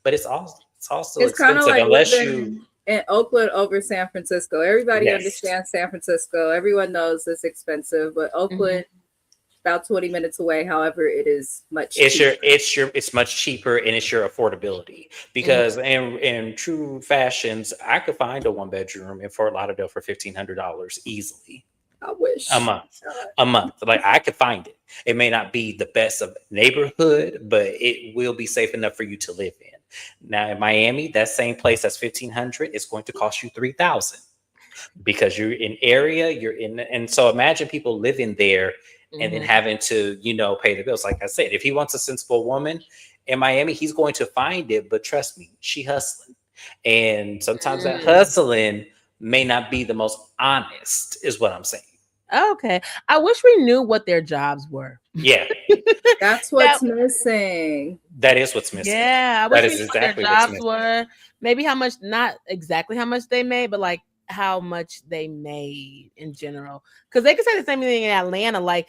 but it's also expensive unless you in Oakland over San Francisco. Everybody understands San Francisco. Everyone knows it's expensive, but Oakland about 20 minutes away. However, it is much cheaper. It's much cheaper, and it's your affordability, because in true fashions, I could find a 1-bedroom in Fort Lauderdale for $1,500 easily. I wish. A month. Like, I could find it. It may not be the best of neighborhood, but it will be safe enough for you to live in. Now in Miami, that same place that's $1,500 is going to cost you $3,000, because you're in area, and so imagine people living there and then having to, pay the bills. Like I said, if he wants a sensible woman in Miami, he's going to find it, but trust me, she hustling. And sometimes that hustling may not be the most honest, is what I'm saying. Okay. I wish we knew what their jobs were. Yeah. That's what's missing. That is what's missing. Yeah. I wish we knew what their jobs were. Maybe how much, not exactly how much they made, but how much they made in general. Because they could say the same thing in Atlanta. Like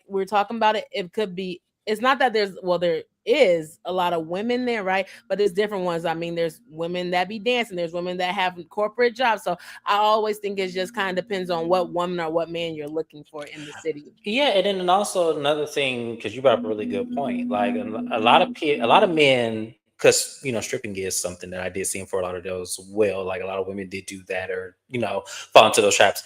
we're talking about it. It could be, it's not that there is a lot of women there, right? But it's different ones. I mean, there's women that be dancing, there's women that have corporate jobs. So I always think it just kind of depends on what woman or what man you're looking for in the city. Yeah, and then also another thing, because you brought up a really good point. Like a lot of men, because stripping is something that I did see for a lot of those. Well, like a lot of women did do that, or fall into those traps.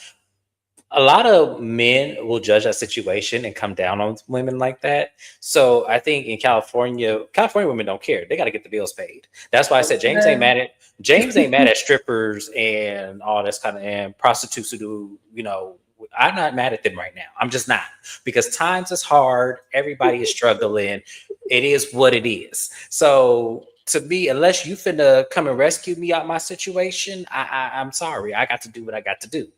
A lot of men will judge that situation and come down on women like that. So I think in California women don't care. They got to get the bills paid. That's why I said James ain't mad at strippers and all this kind of and prostitutes who do. I'm not mad at them right now. I'm just not, because times is hard. Everybody is struggling. It is what it is. So to me, unless you finna come and rescue me out my situation, I'm sorry. I got to do what I got to do.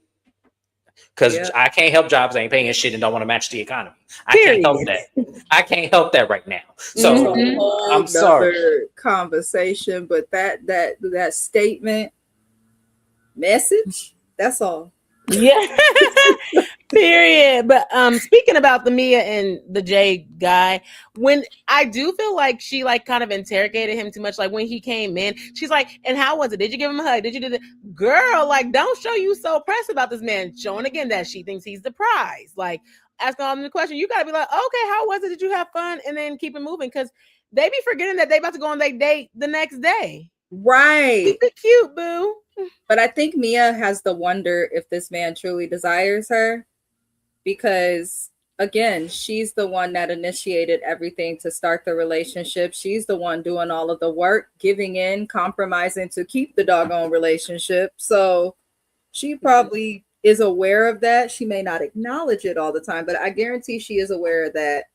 Because I can't help jobs ain't paying shit and don't want to match the economy. I can't help that. I can't help that right now. So I'm sorry. Conversation, but that statement, message, that's all. Yeah. Period. But speaking about the Mia and the Jay guy, when I do feel like she like kind of interrogated him too much, like when he came in, she's like, and how was it? Did you give him a hug? Did you do the girl? Like, don't show you so pressed about this man, showing again that she thinks he's the prize. Like, asking all them the question, you gotta be like, okay, how was it? Did you have fun? And then keep it moving, because they be forgetting that they about to go on their date the next day. Right. Keep it cute, boo. But I think Mia has to wonder if this man truly desires her, because again, she's the one that initiated everything to start the relationship. She's the one doing all of the work, giving in, compromising to keep the doggone relationship. So she probably is aware of that. She may not acknowledge it all the time, but I guarantee she is aware of that.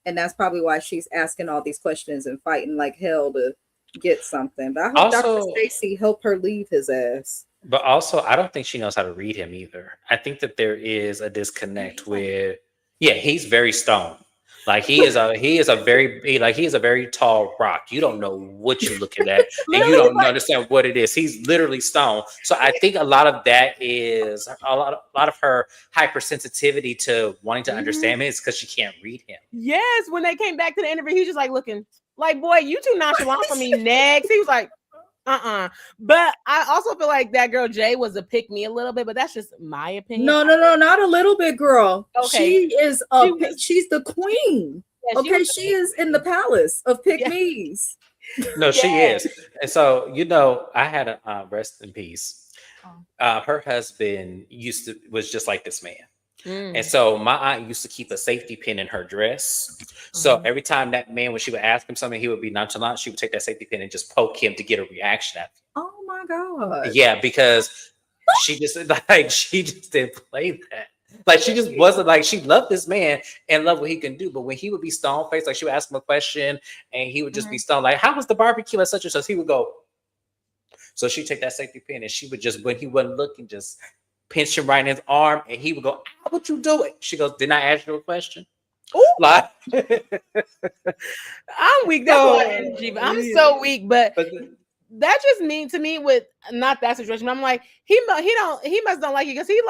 And that's probably why she's asking all these questions and fighting like hell to get something. But I hope Dr. Stacy help her leave his ass. But also, I don't think she knows how to read him either. I think that there is a disconnect with, he's very stoned. Like he is a very tall rock. You don't know what you're looking at, and you don't understand what it is. He's literally stoned. So I think a lot of that is a lot of her hypersensitivity to wanting to understand him is because she can't read him. Yes, when they came back to the interview, he was just like looking like, boy, you too nonchalant for me. Next, he was like, But I also feel like that girl Jay was a pick me a little bit, but that's just my opinion. No, not a little bit, girl. Okay. She's the queen. Yeah, she is in the palace of pick me's. No, she is. And so, I had a rest in peace. Her husband was just like this man. And so my aunt used to keep a safety pin in her dress. So every time that man, when she would ask him something, he would be nonchalant. She would take that safety pin and just poke him to get a reaction out of him. Oh my God. Yeah, because she just didn't play that. Like she just wasn't like, she loved this man and loved what he can do. But when he would be stone faced, like she would ask him a question and he would just be stone, like, how was the barbecue at such and such? He would go. So she'd take that safety pin and she would just, when he wasn't looking, just pinch him right in his arm, and he would go, what you doing? She goes, didn't I ask you a question? Like, I'm weak. That's my energy. But I'm so weak. But that just means to me with not that situation. I'm like, he must don't like you, because he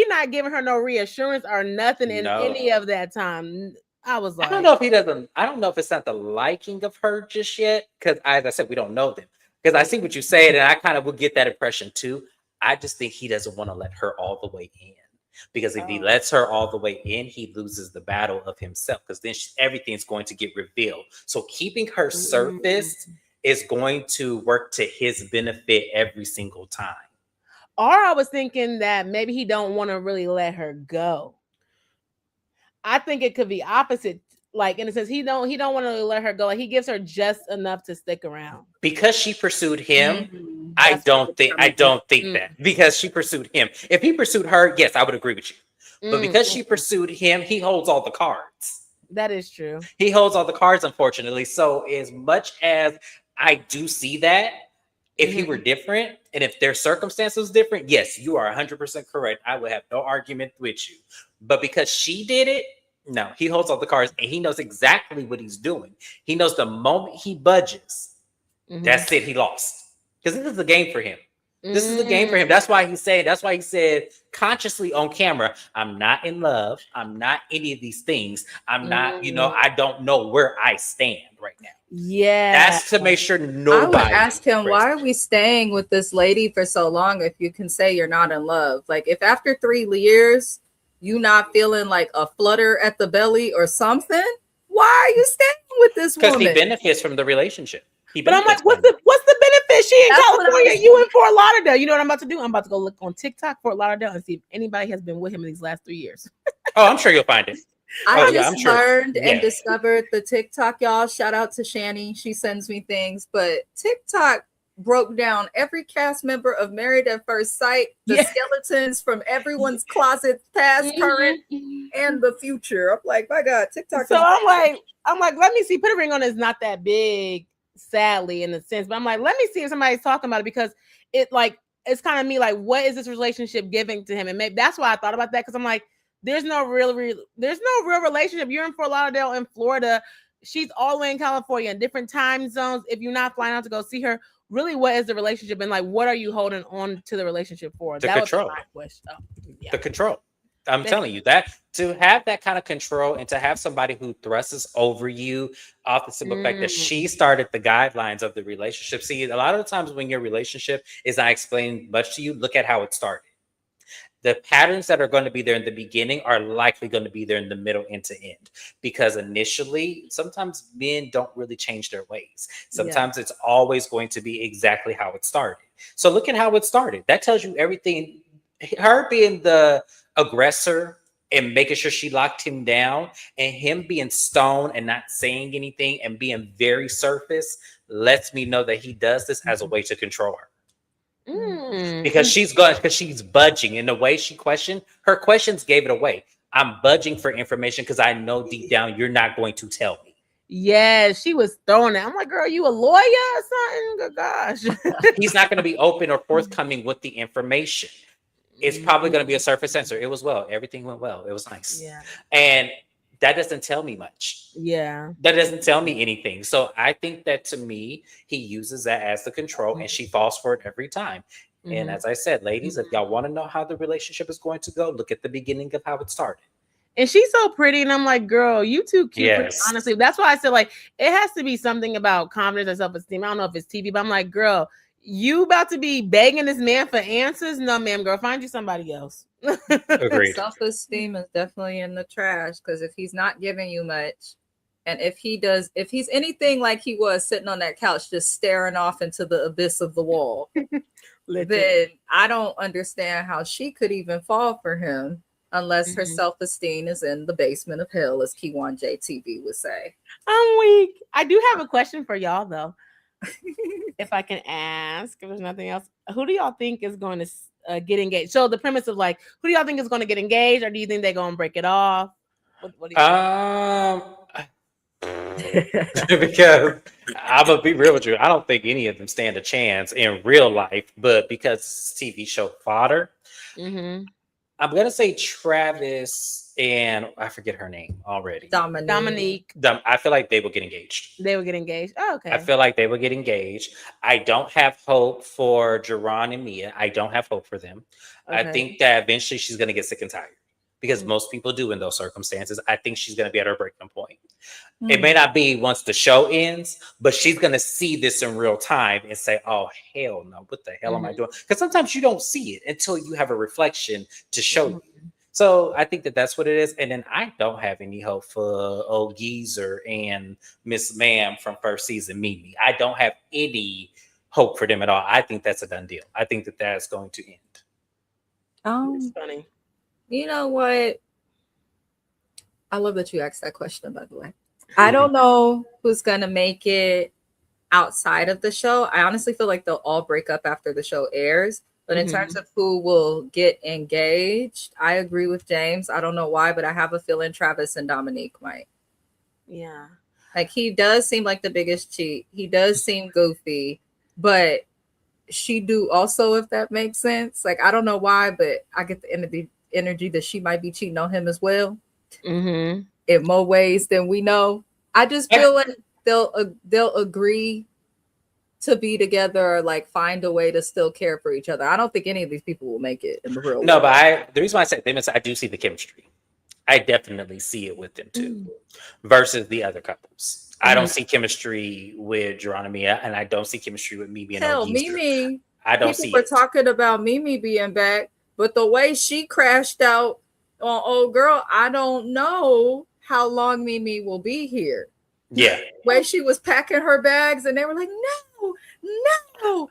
not giving her no reassurance or nothing in any of that time. I was like, I don't know if it's not the liking of her just yet, because as I said, we don't know them. Because I see what you said, and I kind of would get that impression too. I just think he doesn't want to let her all the way in, because if he lets her all the way in, he loses the battle of himself, because then everything's going to get revealed. So keeping her surface is going to work to his benefit every single time. Or I was thinking that maybe he don't want to really let her go. I think it could be opposite. Like, in a sense, he don't want to let her go. Like, he gives her just enough to stick around. Because she pursued him, I don't think that. Because she pursued him. If he pursued her, yes, I would agree with you. But because she pursued him, he holds all the cards. That is true. He holds all the cards, unfortunately. So as much as I do see that, if he were different and if their circumstances was different, yes, you are 100% correct. I would have no argument with you. But because she did it, no, he holds all the cards and he knows exactly what he's doing. He knows the moment he budges, that's it, he lost. Because this is a game for him. This is a game for him. That's why he said consciously on camera, I'm not in love. I'm not any of these things. I'm not, I don't know where I stand right now. Yeah. That's to make sure nobody. I would ask him, why are we staying with this lady for so long if you can say you're not in love? Like, if after 3 years you not feeling like a flutter at the belly or something, why are you staying with this woman? Because he benefits from the relationship. But I'm like, what's the benefit? She in California, you in Fort Lauderdale. You know what I'm about to do? I'm about to go look on TikTok, Fort Lauderdale, and see if anybody has been with him in these last 3 years. Oh, I'm sure you'll find it. I just learned and discovered the TikTok, y'all. Shout out to Shani. She sends me things. But TikTok broke down every cast member of Married at First Sight, the skeletons from everyone's closet, past, current, and the future. I'm like, my God, TikTok. So I'm like, let me see. Put a Ring On is not that big, sadly, in a sense. But I'm like, let me see if somebody's talking about it, because it's kind of me like, what is this relationship giving to him? And maybe that's why I thought about that, because I'm like, there's no real relationship. You're in Fort Lauderdale in Florida. She's all the way in California in different time zones. If you're not flying out to go see her, really, what is the relationship? And like, what are you holding on to the relationship for? The that control. Was my question. The control. I'm telling you, that to have that kind of control and to have somebody who thrusts over you off the simple fact that she started the guidelines of the relationship. See, a lot of the times when your relationship is not explained much to you, look at how it started. The patterns that are going to be there in the beginning are likely going to be there in the middle and to end, because initially, sometimes men don't really change their ways. Sometimes it's always going to be exactly how it started. So look at how it started. That tells you everything. Her being the aggressor and making sure she locked him down, and him being stoned and not saying anything and being very surface, lets me know that he does this as a way to control her. Because she's budging in the way she questioned. Her questions gave it away. I'm budging for information because I know deep down you're not going to tell me. Yeah, she was throwing it. I'm like, girl, you a lawyer or something? Good gosh. He's not going to be open or forthcoming with the information. It's probably going to be a surface answer. It was well. Everything went well. It was nice. Yeah. And that doesn't tell me much. Yeah. That doesn't tell me anything. So I think that, to me, he uses that as the control, and she falls for it every time. And as I said, ladies, if y'all want to know how the relationship is going to go, look at the beginning of how it started. And she's so pretty, and I'm like, girl, you too cute. Yes. Pretty, honestly, that's why I said, like, it has to be something about confidence and self-esteem. I don't know if it's TV, but I'm like, girl, you about to be begging this man for answers? No, ma'am, girl, find you somebody else. Agreed. Self-esteem is definitely in the trash, because if he's not giving you much, and if he's anything like he was sitting on that couch just staring off into the abyss of the wall, then I don't understand how she could even fall for him unless her self-esteem is in the basement of hell, as Keywan J TV would say. I'm weak. I do have a question for y'all, though. If I can ask, if there's nothing else, who do y'all think is going to get engaged? So the premise of, like, who do y'all think is going to get engaged, or do you think they're going to break it off? What do you think? Because I'm gonna be real with you, I don't think any of them stand a chance in real life, but because it's TV show fodder, I'm gonna say Travis and I forget her name already. Dominique. I feel like they will get engaged. They will get engaged. Oh, okay. I feel like they will get engaged. I don't have hope for Jerron and Mia. I don't have hope for them. Okay. I think that eventually she's gonna get sick and tired, because most people do in those circumstances. I think she's going to be at her breaking point. It may not be once the show ends, but she's going to see this in real time and say, oh, hell no, what the hell am I doing? Because sometimes you don't see it until you have a reflection to show you. So I think that that's what it is. And then I don't have any hope for old Geezer and Miss Ma'am from first season, Mimi. I don't have any hope for them at all. I think that's a done deal. I think that that's going to end. It's funny. You know what? I love that you asked that question, by the way. I don't know who's going to make it outside of the show. I honestly feel like they'll all break up after the show airs. But in terms of who will get engaged, I agree with James. I don't know why, but I have a feeling Travis and Dominique might. Yeah. Like, he does seem like the biggest cheat. He does seem goofy, but she do also, if that makes sense. Like, I don't know why, but I get the energy that she might be cheating on him as well, in more ways than we know. I just feel like they'll agree to be together or like find a way to still care for each other. I don't think any of these people will make it in the real No, world. but the reason why I said them is I do see the chemistry. I definitely see it with them too, versus the other couples. I don't see chemistry with Geronimia, and I don't see chemistry with Mimi and Hell, Ogeezer. Mimi. I don't People see were it. talking about Mimi being back, but the way she crashed out on old girl, I don't know how long Mimi will be here. Yeah. The way she was packing her bags, and they were like, no. Oh,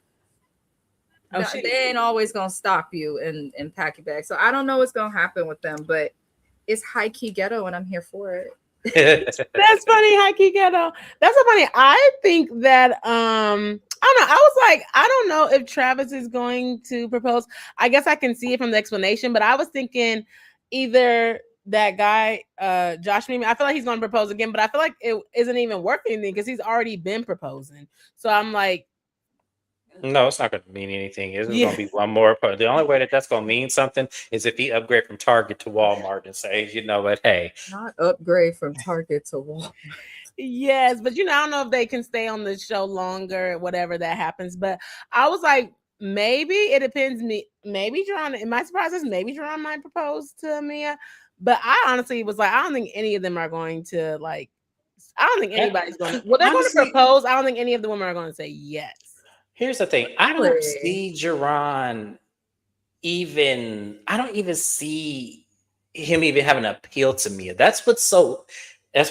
No, they ain't always gonna stop you and pack your bag. So I don't know what's gonna happen with them, but it's high key ghetto, and I'm here for it. That's funny, high key ghetto. That's so funny. I think that I don't know. I was like, I don't know if Travis is going to propose. I guess I can see it from the explanation, but I was thinking either that guy, Josh Mimi, I feel like he's gonna propose again, but I feel like it isn't even worth anything because he's already been proposing. So I'm like, No, it's not going to mean anything. It's going to be one more. The only way that that's going to mean something is if he upgrade from Target to Walmart and say, you know what, hey. Not upgrade from Target to Walmart. Yes, but I don't know if they can stay on the show longer, whatever that happens. But I was like, maybe it depends. Maybe Jerron, it might surprise us. Maybe Jerron might propose to Mia. But I honestly was like, I don't think any of them are going to like. I don't think anybody's going to. Well, they're going to propose. I don't think any of the women are going to say yes. Here's the thing. I don't see Jerron even. I don't even see him even having an appeal to Mia. That's why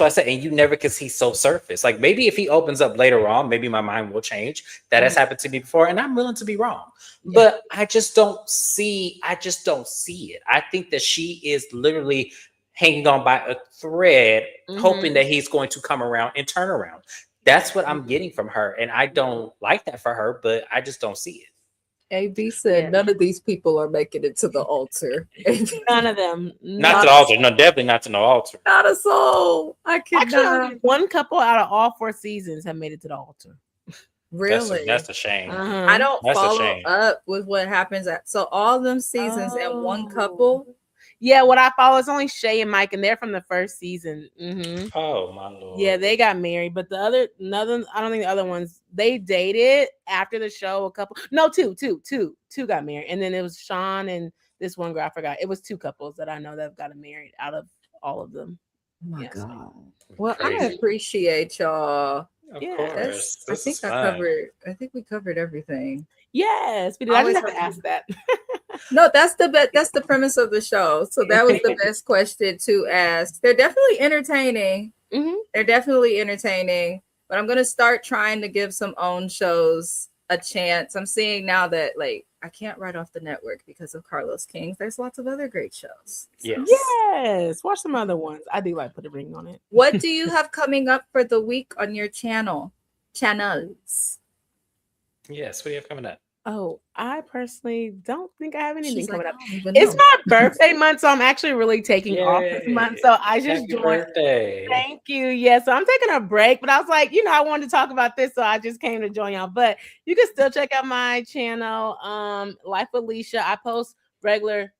I said, and you never can see so surface. Like maybe if he opens up later on, maybe my mind will change. That has happened to me before, and I'm willing to be wrong. Yeah. But I just don't see it. I think that she is literally hanging on by a thread, hoping that he's going to come around and turn around. That's what I'm getting from her, and I don't like that for her, but I just don't see it. AB said none of these people are making it to the altar. None of them. Not to the altar. No, definitely not to no altar. Not a soul. I cannot. Actually, one couple out of all 4 seasons have made it to the altar. Really? That's a shame. I don't follow up with what happens so all them seasons and one couple. Yeah, what I follow is only Shay and Mike, and they're from the first season. Oh my Lord! Yeah, they got married, but I don't think the other ones they dated after the show. Two got married, and then it was Sean and this one girl I forgot. It was 2 couples that I know that have gotten married out of all of them. Oh my God! Well, I appreciate y'all. Of course. I think we covered everything. Yes, we did. I just have to ask that. No, that's the premise of the show. So that was the best question to ask. They're definitely entertaining. They're definitely entertaining. But I'm gonna start trying to give some own shows a chance. I'm seeing now that like I can't write off the network because of Carlos King. There's lots of other great shows. Yes. Watch some other ones. I do like Put a Ring on It. What do you have coming up for the week on your channels? Yes, what do you have coming up? Oh, I personally don't think I have anything coming up. It's my birthday month, so I'm actually really taking off this month. So I just joined. Birthday. Thank you. Yeah, so I'm taking a break, but I was like, I wanted to talk about this, so I just came to join y'all. But you can still check out my channel, Life with Alicia. I post regular,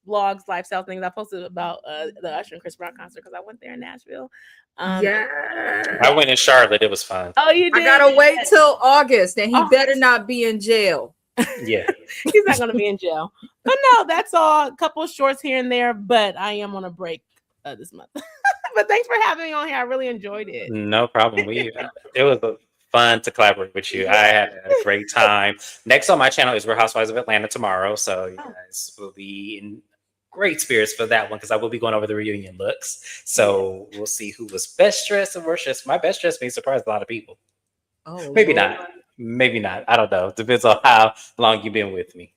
vlogs, lifestyle things. I posted about the Usher and Chris Brown concert because I went there in Nashville. I went in Charlotte. It was fun. Oh, you did? I gotta wait till August, and he better not be in jail. Yeah, he's not gonna be in jail. But no, that's all. A couple of shorts here and there, but I am on a break this month. But thanks for having me on here. I really enjoyed it. No problem. It was fun to collaborate with you. I had a great time. Next on my channel is Real Housewives of Atlanta tomorrow, so you guys will be in great spirits for that one because I will be going over the reunion looks. So we'll see who was best dressed and worst dressed. My best dressed may surprise a lot of people. Oh, maybe not. Maybe not. I don't know. Depends on how long you've been with me.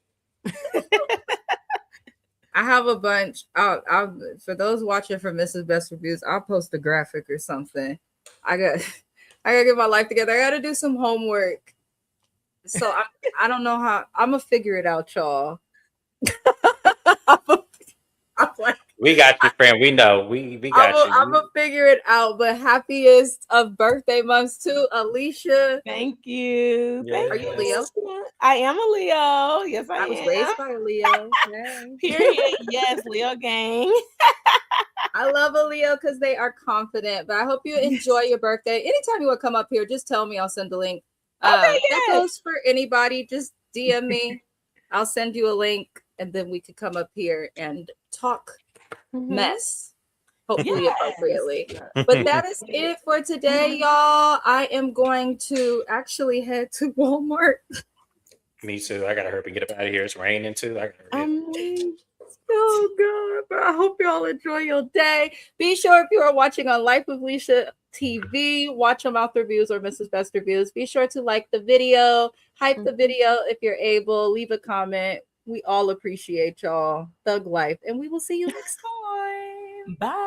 I have a bunch. I'll for those watching for Mrs. Best Reviews, I'll post a graphic or something. I gotta get my life together. I gotta do some homework. So I don't know how I'm gonna figure it out, y'all. We got you, friend. We know. We got you. I'm gonna figure it out. But happiest of birthday months to Alicia. Thank you. Yes. Are you Leo? I am a Leo. Yes, I was am. raised by a Leo. Period. Yes, Leo gang. I love a Leo because they are confident. But I hope you enjoy your birthday. Anytime you want to come up here, just tell me. I'll send the link. Okay, that goes for anybody. Just DM me. I'll send you a link, and then we could come up here and talk mess. Hopefully appropriately. But that is it for today, y'all. I am going to actually head to Walmart. Me too. I gotta hurry and get up out of here. It's raining too. Oh god, but I hope y'all enjoy your day. Be sure if you are watching on Life with Leisha TV, Watch Your Mouth Reviews or Mrs. Best Reviews, be sure to like the video, hype the video if you're able, leave a comment. We all appreciate y'all. Thug life, and we will see you next time. Bye.